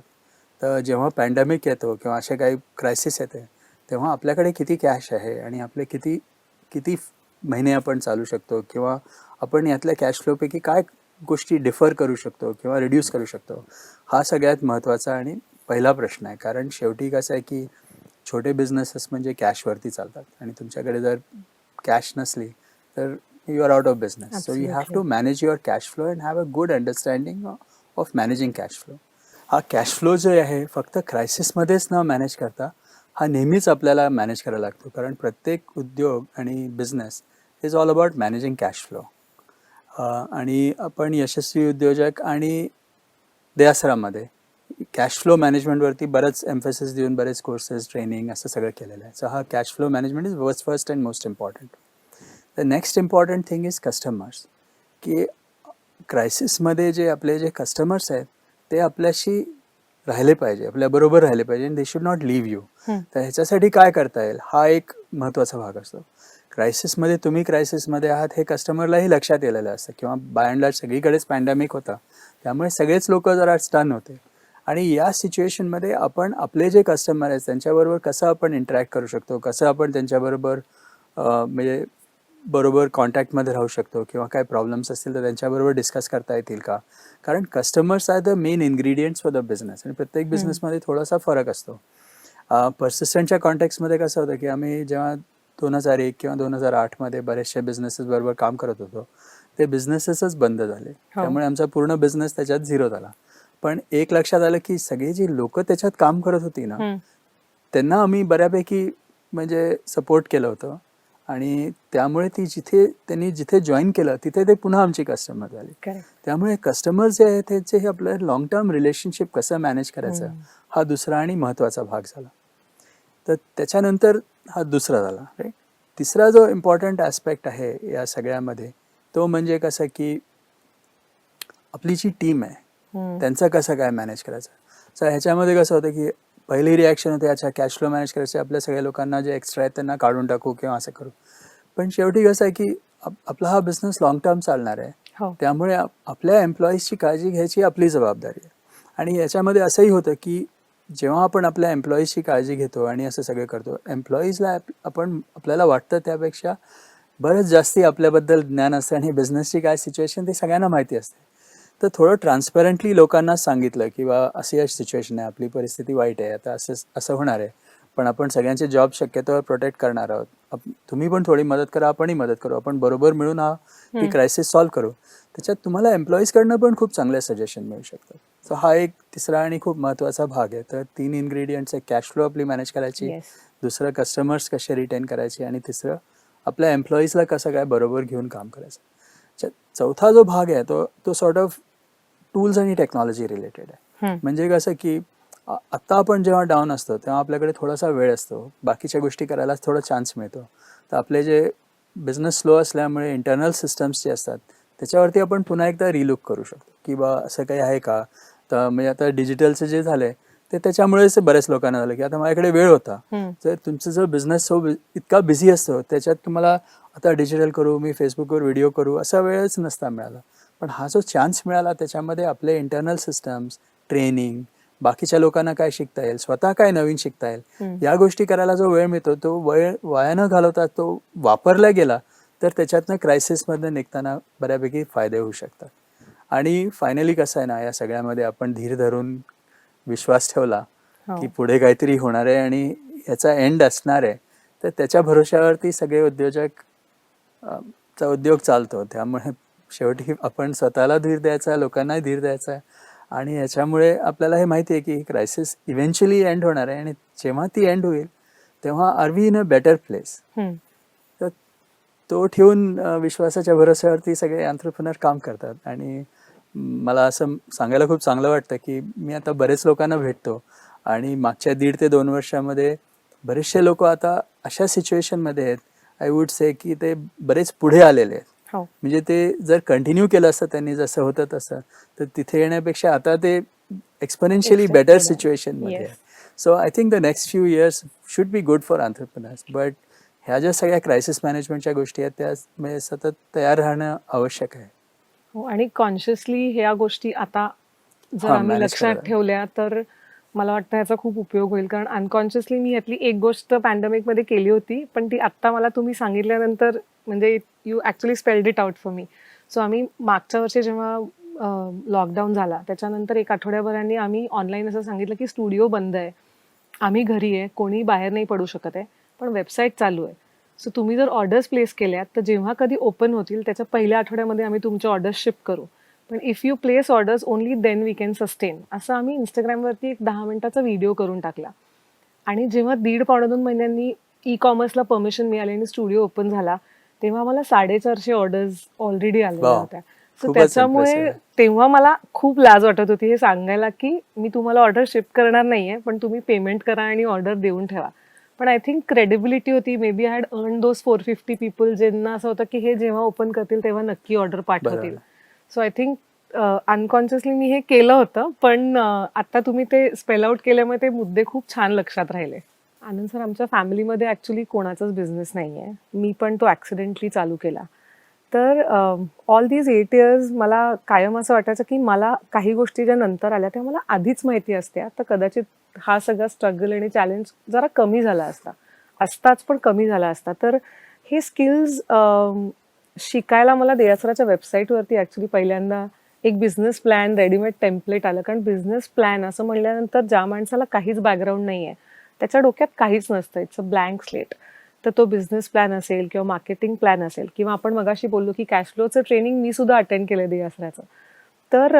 तर जेव्हा पॅन्डेमिक येतो किंवा असे काही क्रायसिस येते, तेव्हा आपल्याकडे किती कॅश आहे आणि आपले किती किती महिने आपण चालू शकतो, किंवा आपण यातल्या कॅश फ्लोपैकी काय गोष्टी डिफर करू शकतो किंवा रिड्यूस करू शकतो, हा सगळ्यात महत्त्वाचा आणि पहिला प्रश्न आहे. कारण शेवटी कसं आहे की छोटे बिझनेसेस म्हणजे कॅशवरती चालतात आणि तुमच्याकडे जर कॅश नसली तर you are out of business. So you have to manage your cash flow and have a good understanding of managing cash flow. हा कॅश फ्लो जो आहे फक्त क्रायसिसमध्येच न मॅनेज करता हा नेहमीच आपल्याला मॅनेज करायला लागतो. कारण प्रत्येक उद्योग आणि business is all about managing cash flow. आणि आपण यशस्वी उद्योजक आणि देआसरामध्ये कॅश फ्लो मॅनेजमेंटवरती बरंच एम्फेसिस देऊन बरेच कोर्सेस, ट्रेनिंग असं सगळं केलेलं आहे. सो हा cash flow management is first and most important. The next important thing is customers. की क्रायसिसमध्ये जे जे कस्टमर्स आहेत ते आपल्याशी राहिले पाहिजे, आपल्याबरोबर राहिले पाहिजे, आणि they should not leave you. तर ह्याच्यासाठी काय करता येईल हा एक महत्त्वाचा भाग असतो. क्रायसिसमध्ये तुम्ही क्रायसिसमध्ये आहात हे कस्टमरलाही लक्षात येलेलं असतं, किंवा बाय अँड लार्ज सगळीकडेच पॅन्डेमिक होता त्यामुळे सगळेच लोक जरा स्टन होते. आणि या सिच्युएशनमध्ये आपण आपले जे कस्टमर आहेत त्यांच्याबरोबर कसं आपण इंटरॅक्ट करू शकतो, कसं आपण त्यांच्याबरोबर म्हणजे बरोबर कॉन्टॅक्टमध्ये राहू शकतो, किंवा काय प्रॉब्लेम्स असतील तर त्यांच्याबरोबर डिस्कस करता येतील का. कारण customers are the main ingredients for the business आणि प्रत्येक बिझनेसमध्ये थोडासा फरक असतो. पर्सिस्टंटच्या कॉन्टॅक्ट्समध्ये कसं होतं की आम्ही जेव्हा 2001 किंवा 2008मध्ये बरेचशा बिझनेसेस बरोबर काम करत होतो, ते बिझनेसेसच बंद झाले. त्यामुळे आमचा पूर्ण बिझनेस त्याच्यात झिरो झाला. पण एक लक्षात आलं की सगळी जी लोक त्याच्यात काम करत होती ना, त्यांना आम्ही बऱ्यापैकी म्हणजे सपोर्ट केलं होतं आणि त्यामुळे त्यांनी जिथे जॉईन केलं तिथे ते पुन्हा आमची कस्टमर झाली. त्यामुळे कस्टमर जे आहेत त्याचे हे आपलं लॉंग टर्म रिलेशनशिप कसं मॅनेज करायचं हा दुसरा आणि महत्त्वाचा भाग झाला. तर त्याच्यानंतर हा दुसरा झाला. राईट. तिसरा जो इम्पॉर्टंट ॲस्पेक्ट आहे या सगळ्यामध्ये तो म्हणजे कसं की आपली जी टीम आहे त्यांचं कसं काय मॅनेज करायचं. सो ह्याच्यामध्ये कसं होतं की पहिली रिॲक्शन होते, अच्छा कॅश फ्लो मॅनेज करायचे, आपल्या सगळ्या लोकांना जे एक्स्ट्रा आहेत त्यांना काढून टाकू किंवा असं करू. पण शेवटी कसं आहे की आपला हा बिझनेस लॉंग टर्म चालणार आहे. हो. त्यामुळे आपल्या एम्प्लॉईजची काळजी घ्यायची आपली जबाबदारी आहे. आणि याच्यामध्ये असंही होतं की जेव्हा आपण आपल्या एम्प्लॉईजची काळजी घेतो आणि असं सगळं करतो, एम्प्लॉईजला आपल्याला वाटतं त्यापेक्षा बरंच जास्ती आपल्याबद्दल ज्ञान असतं आणि बिझनेसची काय सिच्युएशन ते सगळ्यांना माहिती असते. तर थोडं ट्रान्सपरंटली लोकांना सांगितलं की बा अशी अशी सिच्युएशन आहे, आपली परिस्थिती वाईट आहे, आता असं असं होणार आहे, पण आपण सगळ्यांचे जॉब शक्यतोवर प्रोटेक्ट करणार आहोत. तुम्ही पण थोडी मदत करा, आपणही मदत करू, आपण बरोबर मिळून ही क्रायसिस सॉल्व्ह करू. त्याच्यात तुम्हाला एम्प्लॉईजकडनं पण खूप चांगले सजेशन मिळू शकतात. सो हा एक तिसरा आणि खूप महत्त्वाचा भाग आहे. तर 3 इन्ग्रेडियंट्स आहे, कॅश फ्लो आपली मॅनेज करायची, येस. दुसरं कस्टमर्स कसे रिटेन करायचे, आणि तिसरं आपल्या एम्प्लॉईजला कसं काय बरोबर घेऊन काम करायचं. चौथा जो भाग आहे तो सॉर्ट ऑफ टूल्स आणि टेक्नॉलॉजी रिलेटेड आहे. म्हणजे कसं की आत्ता आपण जेव्हा डाऊन असतो तेव्हा आपल्याकडे थोडासा वेळ असतो, बाकीच्या गोष्टी करायला थोडा चान्स मिळतो. तर आपले जे बिझनेस स्लो असल्यामुळे इंटरनल सिस्टम्स जे असतात त्याच्यावरती आपण पुन्हा एकदा रिलुक करू शकतो की बा असं काही आहे का. तर म्हणजे आता डिजिटलचं जे झालंय ते त्याच्यामुळेच बऱ्याच लोकांना झालं की आता माझ्याकडे वेळ होता. जर तुमचं जो बिझनेस इतका बिझी असतो त्याच्यात तुम्हाला आता डिजिटल करू, मी फेसबुकवर व्हिडिओ करू, असा वेळच नसता मिळाला. पण हा जो चान्स मिळाला त्याच्यामध्ये आपले इंटरनल सिस्टम्स, ट्रेनिंग, बाकीच्या लोकांना काय शिकता येईल, स्वतः काय नवीन शिकता येईल, या गोष्टी करायला जो वेळ मिळतो तो वेळ वाया न घालवता तो वापरला गेला तर त्याच्यातनं क्रायसिसमधनं निघताना बऱ्यापैकी फायदे होऊ शकतात. आणि फायनली कसं आहे ना, या सगळ्यामध्ये आपण धीर धरून विश्वास ठेवला की पुढे काहीतरी होणार आहे आणि याचा एंड असणार आहे, तर त्याच्या भरोश्यावरती सगळे चा उद्योग चालतो. त्यामुळे शेवटी आपण स्वतःला धीर द्यायचा, लोकांनाही धीर द्यायचा, आणि याच्यामुळे आपल्याला हे माहिती आहे की ही क्रायसिस इव्हेंच्युअली एंड होणार आहे, आणि जेव्हा ती एंड होईल तेव्हा are we in a better place. तर तो ठेवून विश्वासाच्या भरोश्यावरती सगळे एंटरप्रेन्योर काम करतात. आणि मला असं सांगायला खूप चांगलं वाटतं की मी आता बरेच लोकांना भेटतो आणि मागच्या 1.5 ते 2 वर्षामध्ये बरेचसे लोक आता अशा सिच्युएशनमध्ये आहेत, आय वुड से की ते बरेच पुढे आलेले आहेत. म्हणजे ते जर कंटिन्यू केलं असतं त्यांनी जसं होतं तसं, तर तिथे येण्यापेक्षा आता ते एक्सपोनेन्शियली बेटर सिच्युएशनमध्ये आहे. So I think the next few years should be good for entrepreneurs. But ह्या ज्या सगळ्या क्रायसिस मॅनेजमेंटच्या गोष्टी आहेत त्या म्हणजे सतत तयार राहणं आवश्यक आहे. हो, आणि कॉन्शियसली ह्या गोष्टी आता जर हां, आम्ही manage लक्षात करायला. ठेवल्या तर मला वाटतं ह्याचा खूप उपयोग होईल. कारण अनकॉन्शियसली मी ह्यातली एक गोष्ट पॅन्डेमिकमध्ये केली होती, पण ती आत्ता मला तुम्ही सांगितल्यानंतर म्हणजे you actually spelled it out for me. So आम्ही मागच्या वर्षी जेव्हा लॉकडाऊन झाला त्याच्यानंतर 1 आठवड्याभराने आम्ही ऑनलाईन असं सांगितलं की स्टुडिओ बंद आहे, आम्ही घरी आहे, कोणी बाहेर नाही पडू शकत आहे, पण वेबसाईट चालू आहे. सो तुम्ही जर ऑर्डर्स प्लेस केल्यात तर जेव्हा कधी ओपन होतील त्याच्या पहिल्या आठवड्यामध्ये आम्ही तुमचे ऑर्डर्स शिप करू. पण if you place orders only then we can sustain, असं आम्ही इंस्टाग्रामवरती एक 10 मिनिटाचा व्हिडिओ करून टाकला. आणि जेव्हा 1.5-2 महिन्यांनी ई कॉमर्सला परमिशन मिळाली आणि स्टुडिओ ओपन झाला तेव्हा मला 450 ऑर्डर्स ऑलरेडी आलेल्या Wow. होत्या. सो खूपच त्याच्यामुळे impressive आहे. तेव्हा मला खूप लाज वाटत होती हे सांगायला की मी तुम्हाला ऑर्डर शिप करणार नाहीये, पण तुम्ही पेमेंट करा आणि ऑर्डर देऊन ठेवा. पण आय थिंक क्रेडिबिलिटी होती. Maybe I had earn those 450 people, ज्यांना असं होतं की हे जेव्हा ओपन करतील तेव्हा नक्की ऑर्डर पाठवतील. बरोबर. सो आय थिंक अनकॉन्शियसली मी हे केलं होतं, पण आता तुम्ही ते स्पेल आउट केल्यामुळे ते मुद्दे खूप छान लक्षात राहिले. आनंद सर, आमच्या फॅमिलीमध्ये ॲक्च्युली कोणाचाच बिझनेस नाही आहे. मी पण तो ॲक्सिडेंटली चालू केला. तर ऑल दीज 8 इयर्स मला कायम असं वाटायचं की मला काही गोष्टी ज्या नंतर आल्या त्या मला आधीच माहिती असत्या तर कदाचित हा सगळा स्ट्रगल आणि चॅलेंज जरा कमी झाला असताच पण कमी झाला असता. तर हे स्किल्स शिकायला मला देयासराच्या वेबसाईटवरती ॲक्च्युली पहिल्यांदा एक बिझनेस प्लॅन रेडीमेड टेम्पलेट आलं. कारण बिझनेस प्लॅन असं म्हणल्यानंतर ज्या माणसाला काहीच बॅकग्राऊंड नाही आहे, त्याच्या डोक्यात काहीच नसतं, इट्स अ ब्लँक स्लेट. तर तो बिझनेस प्लॅन असेल किंवा मार्केटिंग प्लॅन असेल किंवा आपण मगाशी बोललो की कॅश फ्लोचं ट्रेनिंग मी सुद्धा अटेंड केलं देयासराचं. तर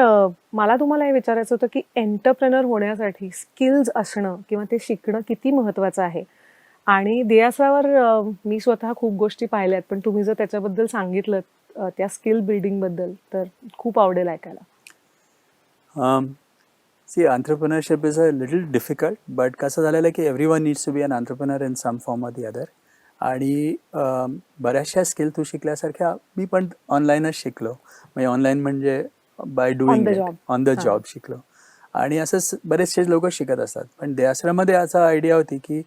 मला तुम्हाला हे विचारायचं होतं की एंटरप्रेनर होण्यासाठी स्किल्स असणं किंवा ते शिकणं किती महत्त्वाचं आहे. आणि देयासरावर मी स्वतः खूप गोष्टी पाहिल्यात, पण तुम्ही जर त्याच्याबद्दल सांगितलं त्या स्किल बिल्डिंगबद्दल तर खूप आवडेल ऐकायला. See, entrepreneurship is a little difficult, but कसं झालेलं आहे की everyone needs to be an entrepreneur in some form or the other. आणि बऱ्याचशा स्किल तू शिकल्यासारख्या मी पण ऑनलाईनच शिकलो. म्हणजे ऑनलाईन म्हणजे bye doing the job. On the हां. जॉब शिकलो. आणि असंच बरेचसे लोक शिकत असतात. पण देआश्रममध्ये असा आयडिया होती की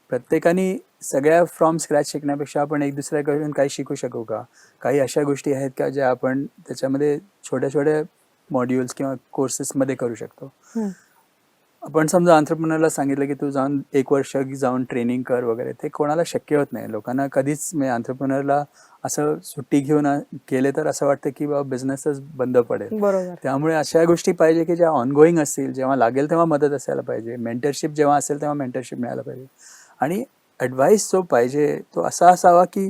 प्रत्येकाने सगळ्या फ्रॉम स्क्रॅच शिकण्यापेक्षा आपण एक दुसऱ्याकडून काही शिकू शकू का, काही अशा गोष्टी आहेत का ज्या आपण त्याच्यामध्ये छोट्या छोट्या मॉड्यूल्स किंवा कोर्सेसमध्ये करू शकतो. हम्म. आपण समजा एंटरप्रेन्योरला सांगितलं की तू जाऊन 1 वर्ष जाऊन ट्रेनिंग कर वगैरे, ते कोणाला शक्य होत नाही. लोकांना कधीच एंटरप्रेन्योरला असं सुट्टी घेऊन केले तर असं वाटतं की बाबा बिझनेसच बंद पडेल. बरोबर. त्यामुळे अशा गोष्टी पाहिजे की ज्या ऑनगोईंग असतील, जेव्हा लागेल तेव्हा मदत असायला पाहिजे, मेंटरशिप जेव्हा असेल तेव्हा मेंटरशिप मिळायला पाहिजे. आणि ॲडवाईस जो पाहिजे तो असा असावा की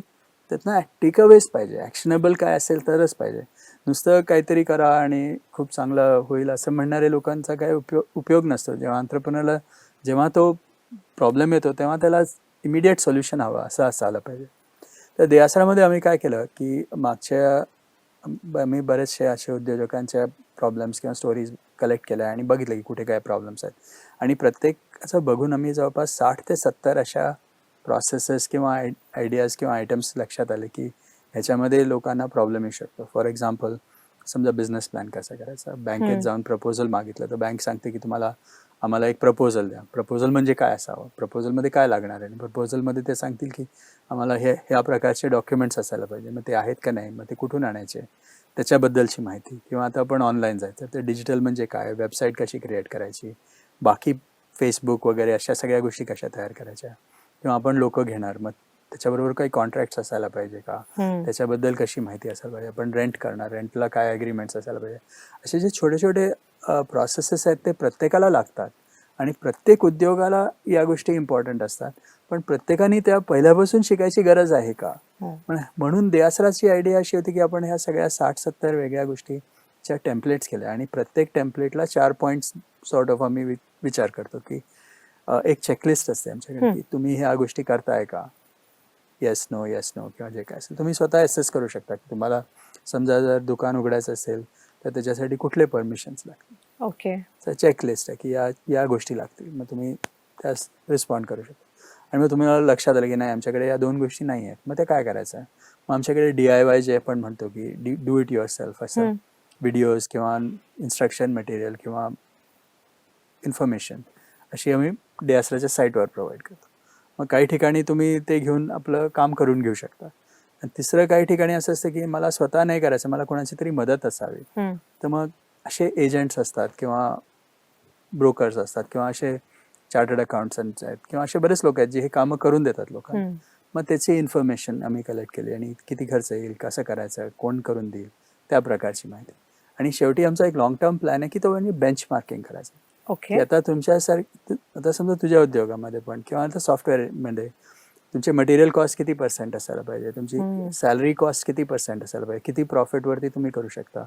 त्यातनं टेकअवेज पाहिजे, ॲक्शनेबल काय असेल तरच पाहिजे. नुसतं काहीतरी करा आणि खूप चांगलं होईल असं म्हणणारे लोकांचा काय उपयोग नसतो. जेव्हा एंटरप्रेन्योरला जेव्हा तो प्रॉब्लेम येतो तेव्हा त्याला इमिडिएट सोल्युशन हवं असं असायला पाहिजे. तर देआश्रममध्ये आम्ही काय केलं की आम्ही बरेचसे असे उद्योजकांच्या प्रॉब्लेम्स किंवा स्टोरीज कलेक्ट केल्या आणि बघितलं की कुठे काय प्रॉब्लेम्स आहेत. आणि प्रत्येकाचं बघून आम्ही जवळपास 60 ते 70 अशा प्रोसेसेस किंवा आयडियाज किंवा आयटम्स लक्षात आले की ह्याच्यामध्ये लोकांना प्रॉब्लेम येऊ शकतो. फॉर एक्झाम्पल, समजा बिझनेस प्लॅन कसा करायचा, बँकेत जाऊन प्रपोजल मागितलं तर बँक सांगते की आम्हाला एक प्रपोजल द्या. प्रपोजल म्हणजे काय असावं, प्रपोजलमध्ये काय लागणार आहे, प्रपोजलमध्ये ते सांगतील की आम्हाला ह्या प्रकारचे डॉक्युमेंट्स असायला पाहिजे. मग ते आहेत का नाही, मग ते कुठून आणायचे, त्याच्याबद्दलची माहिती. किंवा आता आपण ऑनलाईन जायचं तर डिजिटल म्हणजे काय, वेबसाईट कशी क्रिएट करायची, बाकी फेसबुक वगैरे अशा सगळ्या गोष्टी कशा तयार करायच्या. किंवा आपण लोक घेणार, मग त्याच्याबरोबर काही कॉन्ट्रॅक्ट्स असायला पाहिजे का, त्याच्याबद्दल कशी माहिती असायला पाहिजे. आपण रेंट करणार, रेंटला काय ॲग्रीमेंट्स असायला पाहिजे. असे जे छोटे छोटे प्रोसेसेस आहेत ते प्रत्येकाला लागतात आणि प्रत्येक उद्योगाला या गोष्टी इम्पॉर्टंट असतात. पण प्रत्येकाने त्या पहिल्यापासून शिकायची गरज आहे का. म्हणून देआसराची आयडिया अशी होती की आपण ह्या सगळ्या 60-70 वेगळ्या गोष्टीच्या टेम्पलेट्स केल्या आणि प्रत्येक टेम्पलेटला 4 पॉईंट्स सॉर्ट ऑफ आम्ही विचार करतो की एक चेकलिस्ट असते आमच्याकडे की तुम्ही ह्या गोष्टी करताय का, येस नो किंवा जे काय असेल तुम्ही स्वतः ॲसेस करू शकता की तुम्हाला समजा जर दुकान उघडायचं असेल तर त्याच्यासाठी कुठले परमिशन्स लागतील. ओके. तर चेकलिस्ट आहे की या गोष्टी लागतील, मग तुम्ही त्यास रिस्पॉन्ड करू शकता. आणि मग तुम्हाला लक्षात आलं की नाही आमच्याकडे या 2 गोष्टी नाही आहेत, मग ते काय करायचं आहे. मग आमच्याकडे DIY जे आपण म्हणतो की डू इट युअर सेल्फ असं व्हिडिओज किंवा इन्स्ट्रक्शन मटेरियल किंवा इन्फॉर्मेशन अशी आम्ही देआसराच्या साईटवर प्रोव्हाइड करतो. मग काही ठिकाणी तुम्ही ते घेऊन आपलं काम करून घेऊ शकता. आणि तिसरं काही ठिकाणी असं असतं की मला स्वतः नाही करायचं, मला कोणाची तरी मदत असावी. तर मग असे एजंट्स असतात किंवा ब्रोकर्स असतात किंवा असे चार्टर्ड अकाउंटंट्स आहेत किंवा असे बरेच लोक आहेत जे हे कामं करून देतात लोकांना. मग त्याची इन्फॉर्मेशन आम्ही कलेक्ट केली आणि किती खर्च येईल, कसं करायचं, कोण करून देईल, त्या प्रकारची माहिती. आणि शेवटी आमचा एक लॉंग टर्म प्लॅन आहे की तो म्हणजे बेंचमार्किंग करायचा. ओके. की आता समजा तुझ्या उद्योगामध्ये पण किंवा आता सॉफ्टवेअरमध्ये तुमचे मटेरियल कॉस्ट किती % असायला पाहिजे, तुमची सॅलरी कॉस्ट किती % असायला पाहिजे, किती प्रॉफिटवरती तुम्ही करू शकता.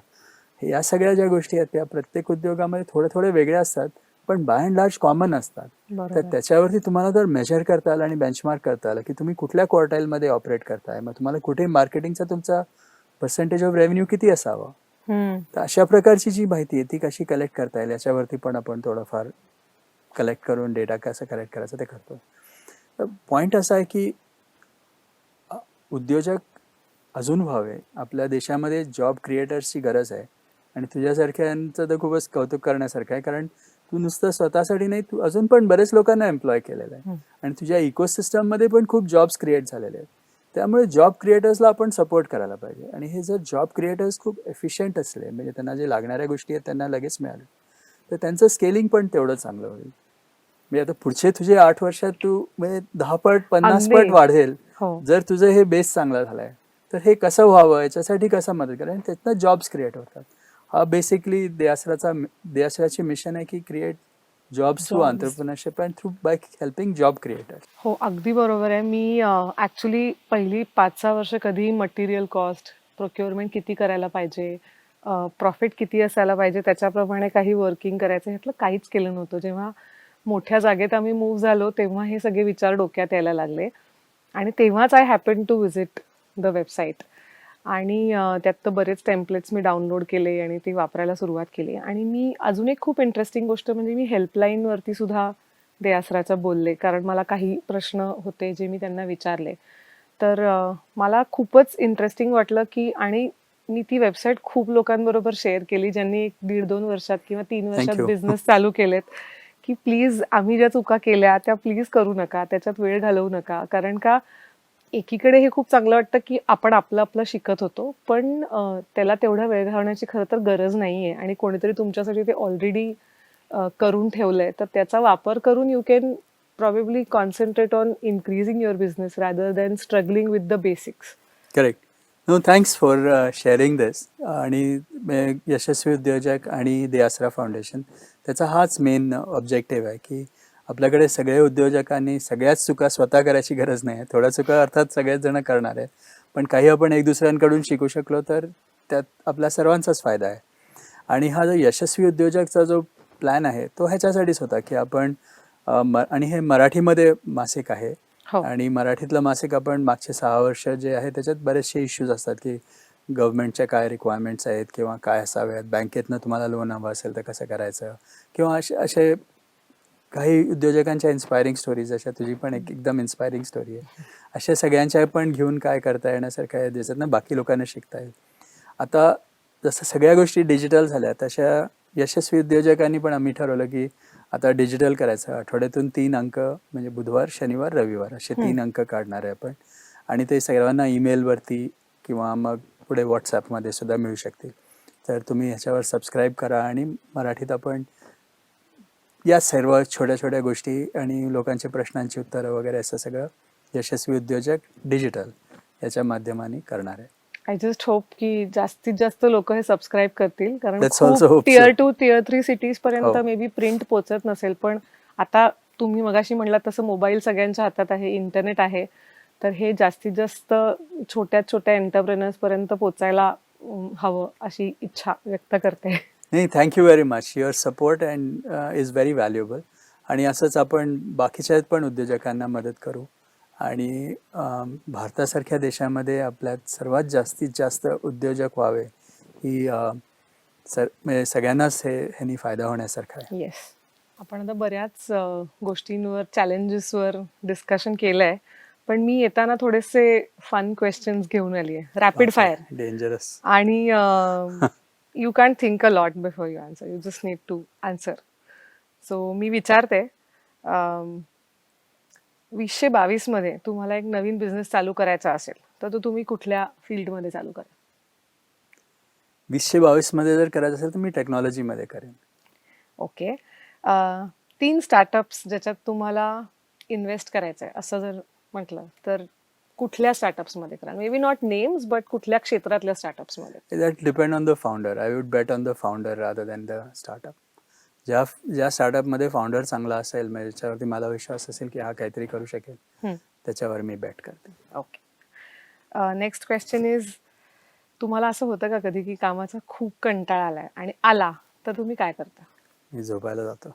या सगळ्या ज्या गोष्टी आहेत त्या प्रत्येक उद्योगामध्ये थोडे वेगळ्या असतात पण बाय अँड लार्ज कॉमन असतात. तर त्याच्यावरती तुम्हाला जर मेजर करता आलं आणि बेंचमार्क करता आलं की तुम्ही कुठल्या क्वार्टाईलमध्ये ऑपरेट करताय, मग तुम्हाला कुठे मार्केटिंगचा तुमचा % ऑफ रेव्हेन्यू किती असावा. तर अशा प्रकारची जी माहिती आहे ती कशी कलेक्ट करता येईल याच्यावरती पण आपण थोडंफार कलेक्ट करून डेटा कसं कलेक्ट करायचं ते करतो. पॉईंट असा आहे की उद्योजक अजून व्हावे. आपल्या देशामध्ये जॉब क्रिएटर्सची गरज आहे आणि तुझ्यासारख्यांचं तर खूपच कौतुक करण्यासारखं आहे, कारण तू नुसतं स्वतःसाठी नाही, तू अजून पण बरेच लोकांना एम्प्लॉय केलेलं आहे आणि तुझ्या इकोसिस्टममध्ये पण खूप जॉब्स क्रिएट झालेले आहेत. त्यामुळे जॉब क्रिएटर्सला आपण सपोर्ट करायला पाहिजे. आणि हे जर जॉब क्रिएटर्स खूप एफिशियंट असले, म्हणजे त्यांना जे लागणाऱ्या गोष्टी आहेत त्यांना लगेच मिळाले, तर त्यांचं स्केलिंग पण तेवढं चांगलं होईल. म्हणजे आता पुढचे तुझे 8 वर्षात तू म्हणजे 10 पट 50 पट वाढेल जर तुझं हे बेस चांगला झालाय. तर हे कसं व्हावं, याच्यासाठी कसं मदत करा, आणि त्यातनं जॉब्स क्रिएट होतात. हा बेसिकली देआसराची मिशन आहे की create jobs through entrepreneurship and through by helping job creators. हो, अगदी बरोबर आहे. मी ॲक्च्युली पहिली 5-6 वर्ष कधी मटेरियल कॉस्ट, प्रोक्युअरमेंट किती करायला पाहिजे, प्रॉफिट किती असायला पाहिजे, त्याच्याप्रमाणे काही वर्किंग करायचं ह्यातलं काहीच केलं नव्हतं. जेव्हा मोठ्या जागेत आम्ही मूव्ह झालो तेव्हा हे सगळे विचार डोक्यात यायला लागले आणि तेव्हाच I happen to visit the website आणि त्यात तर बरेच टेम्पलेट्स मी डाउनलोड केले आणि ती वापरायला सुरुवात केली. आणि मी अजून एक खूप इंटरेस्टिंग गोष्ट म्हणजे मी हेल्पलाईनवरती सुद्धा देआसराच्या बोलले, कारण मला काही प्रश्न होते जे मी त्यांना विचारले. तर मला खूपच इंटरेस्टिंग वाटलं की आणि मी ती वेबसाईट खूप लोकांबरोबर शेअर केली ज्यांनी 1.5-2 वर्षात किंवा 3 वर्षात you. बिझनेस चालू केलेत, की प्लीज आम्ही ज्या चुका केल्या त्या प्लीज करू नका, त्याच्यात वेळ घालवू नका. कारण का एकीकडे हे खूप चांगलं वाटतं, की आपण आपलं शिकत होतो. पण त्याला तेवढा वेळ घालवण्याची खरं तर गरज नाहीये आणि कोणीतरी तुमच्यासाठी ते ऑलरेडी करून ठेवलंय. तर त्याचा वापर करून you can probably concentrate on increasing your business rather than struggling with the basics. Correct. No thanks for sharing this. आणि यशस्वी उद्योजक आणि दी आसरा फाउंडेशन त्याचा हाच मेन ऑब्जेक्टिव्ह आहे की आपल्याकडे सगळे उद्योजकांनी सगळ्याच चुका स्वतः करायची गरज नाही आहे. थोड्या चुका अर्थात सगळेच जण करणार आहेत, पण काही आपण एक दुसऱ्यांकडून शिकू शकलो तर त्यात आपल्या सर्वांचाच फायदा आहे. आणि हा जो यशस्वी उद्योजकचा जो प्लॅन आहे तो ह्याच्यासाठीच होता की आपण आणि हे मराठीमध्ये मासिक आहे हो. आणि मराठीतलं मासिक आपण मागचे 6 वर्ष जे आहे त्याच्यात बरेचसे इश्यूज असतात की गव्हर्नमेंटच्या काय रिक्वायरमेंट्स आहेत किंवा काय असाव्यात, बँकेतनं तुम्हाला लोन हवं असेल तर कसं करायचं, किंवा असे काही उद्योजकांच्या इन्स्पायरिंग स्टोरीज, अशा तुझी पण एक एकदम इन्स्पायरिंग स्टोरी आहे, अशा सगळ्यांच्या पण घेऊन काय करता येण्यासारखं आहे ज्याच्यातनं बाकी लोकांना शिकता येईल. आता जसं सगळ्या गोष्टी डिजिटल झाल्या तशा यशस्वी उद्योजकांनी पण आम्ही ठरवलं की आता डिजिटल करायचं. आठवड्यातून 3 अंक म्हणजे बुधवार, शनिवार, रविवार असे 3 अंक काढणार आहे आपण, आणि ते सर्वांना ईमेलवरती किंवा मग पुढे व्हॉट्सॲपमध्ये सुद्धा मिळू शकतील. तर तुम्ही ह्याच्यावर सबस्क्राईब करा आणि मराठीत आपण या सर्व छोट्या छोट्या गोष्टी आणि लोकांच्या प्रश्नांची उत्तरं वगैरे असं सगळं यशस्वी उद्योजक डिजिटल याच्या माध्यमाने करणार आहे. आय जस्ट होप की जास्तीत जास्त लोक हे सबस्क्राईब करतील, कारण Let's also खूप hope so. Tier 2 tier 3 cities पर्यंत हो. मे बी प्रिंट पोहोचत नसेल. पण आता तुम्ही मगाशी म्हणलात तसं मोबाईल सगळ्यांच्या हातात आहे, इंटरनेट आहे, तर हे जास्तीत जास्त छोट्या छोट्या एंटरप्रेनर्स पर्यंत पोचायला हवं अशी इच्छा व्यक्त करते. नाही, thank you very much. Your support and is very valuable. आणि असंच आपण बाकीच्या पण उद्योजकांना मदत करू. आणि भारतासारख्या देशामध्ये आपल्यात सर्वात जास्तीत जास्त उद्योजक व्हावे ही म्हणजे सगळ्यांनाच ह्यानी फायदा होण्यासारखा आहे. येस. आपण आता बऱ्याच गोष्टींवर, चॅलेंजेसवर डिस्कशन केलंय, पण मी येताना थोडेसे फन क्वेश्चन्स घेऊन आली आहे, रॅपिड फायर. डेंजरस. आणि you can think a lot before you answer, you just need to answer. So मी विचारते, 2022 मध्ये तुम्हाला एक नवीन बिझनेस चालू करायचा असेल तर तो तुम्ही कुठल्या फील्डमध्ये चालू करा? 2022 मध्ये जर करायचं असेल तर मी टेक्नॉलॉजीमध्ये करेन. ओके. 3 स्टार्टअप्स ज्याच्यात तुम्हाला इन्व्हेस्ट करायचं आहे असं जर म्हटलं तर कुठल्या स्टार्टअप्समध्ये करा? Maybe not names, but कुठल्या क्षेत्रातल्या स्टार्टअप्समध्ये? That depend on the founder. I would bet on the founder rather than the startup. ज्या स्टार्टअपमध्ये फाउंडर चांगला असेल, म्हणजे ज्याच्यावरती मला विश्वास असेल की हा काहीतरी करू शकेल, त्याच्यावर मी बेट करते. ओके. नेक्स्ट क्वेश्चन इज, तुम्हाला असं होतं का कधी की कामाचा खूप कंटाळा आलाय आणि आला तर तुम्ही काय करता? मी झोपायला जातो.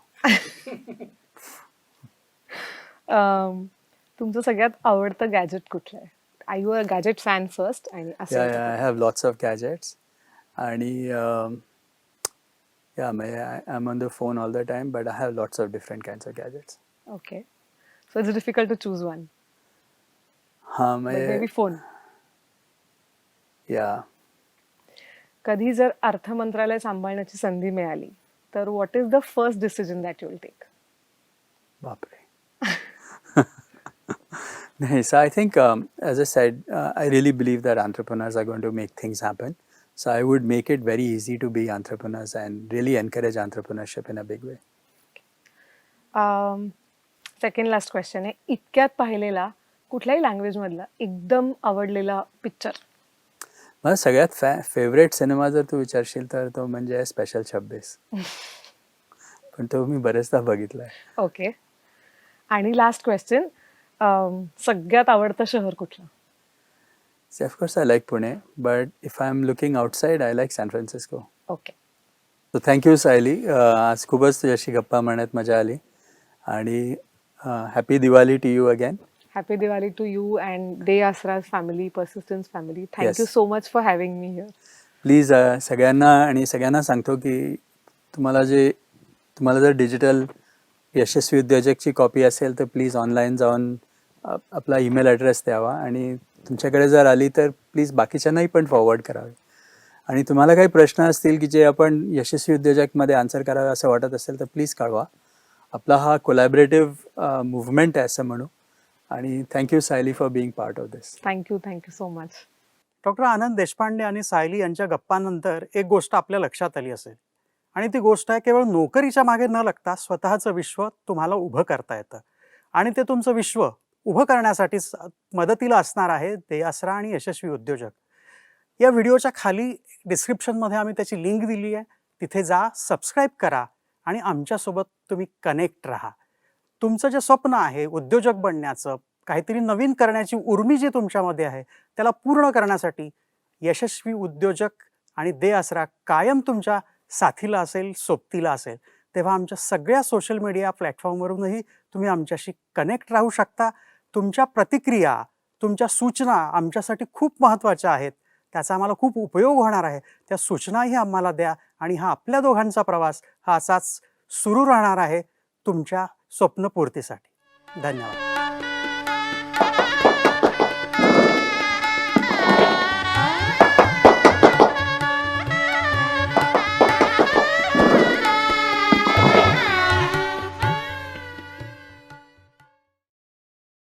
तुमचं सगळ्यात आवडतं गॅजेट कुठलं आहे? Are you a gadget fan first? आणि असं I have lots of gadgets. आणि I am on the phone all the time, but I have lots of different kinds of gadgets. Okay. So it's difficult to choose one. हां, may be phone. या. कधी जर अर्थ मंत्रालय सांभाळण्याची संधी मिळाली तर what is the first decision that you will take? बापरे. No, so I think, as I said, I really believe that entrepreneurs are going to make things happen. So I would make it very easy to be entrepreneurs and really encourage entrepreneurship in a big way. Second last question आहे, इतक्यात पाहिलेला कुठल्याही language मधला एकदम आवडलेला picture? मला सगळ्यात favourite cinema जर तू विचारशील तर तो म्हणजे स्पेशल 26. पण तो मी बरेचदा बघितलाय. ओके. आणि लास्ट क्वेश्चन, सगळ्यात आवडतं शहर कुठलं? Of course, I like Pune, but if I'm looking outside, I like San Francisco. Okay. So thank you, Sayali. आज खूपच तुझ्याशी गप्पा मारण्यात मजा आली. आणि happy Diwali to you again. Happy Diwali to you and the Asraj family, persistence family. Thank you Yes. So much for having me here. Please सगळ्यांना सांगतो की तुम्हाला जर डिजिटल यशस्वी उद्योजकची कॉपी असेल तर प्लीज ऑनलाईन जाऊन आपला ईमेल ॲड्रेस द्यावा, आणि तुमच्याकडे जर आली तर प्लीज बाकीच्यांनाही पण फॉरवर्ड करावे. आणि तुम्हाला काही प्रश्न असतील की जे आपण यशस्वी उद्योजकमध्ये आन्सर करावे असं वाटत असेल तर प्लीज कळवा. आपला हा कोलॅबरेटिव्ह मुव्हमेंट आहे असं म्हणू. आणि thank you Sayali for being part of this. Thank you so much. Doctor Anand Deshpande आणि सायली यांच्या गप्पांनंतर एक गोष्ट आपल्या लक्षात आली असेल, आणि ती गोष्ट आहे केवळ नोकरीच्या मागे न लागता स्वतःचं विश्व तुम्हाला उभं करता येतं. आणि ते तुमचं विश्व उभं करण्यासाठी मदतीला असणार आहे देआसरा आणि यशस्वी उद्योजक. या व्हिडिओच्या खाली डिस्क्रिप्शनमध्ये आम्ही त्याची लिंक दिली आहे. तिथे जा, सबस्क्राईब करा आणि आमच्यासोबत तुम्ही कनेक्ट राहा. तुमचं जे स्वप्न आहे उद्योजक बनण्याचं, काहीतरी नवीन करण्याची उर्मी जी तुमच्यामध्ये आहे त्याला पूर्ण करण्यासाठी यशस्वी उद्योजक आणि देआसरा कायम तुमच्या साथीला असेल, सोबतीला असेल. तेव्हा आमच्या सगळ्या सोशल मीडिया प्लॅटफॉर्मवरूनही तुम्ही आमच्याशी कनेक्ट राहू शकता. तुमच्या प्रतिक्रिया, तुमच्या सूचना आमच्यासाठी खूप महत्त्वाच्या आहेत. त्याचा आम्हाला खूप उपयोग होणार आहे. त्या सूचनाही आम्हाला द्या आणि हा आपल्या दोघांचा प्रवास हा असाच सुरू राहणार आहे तुमच्या स्वप्नपूर्तीसाठी. धन्यवाद.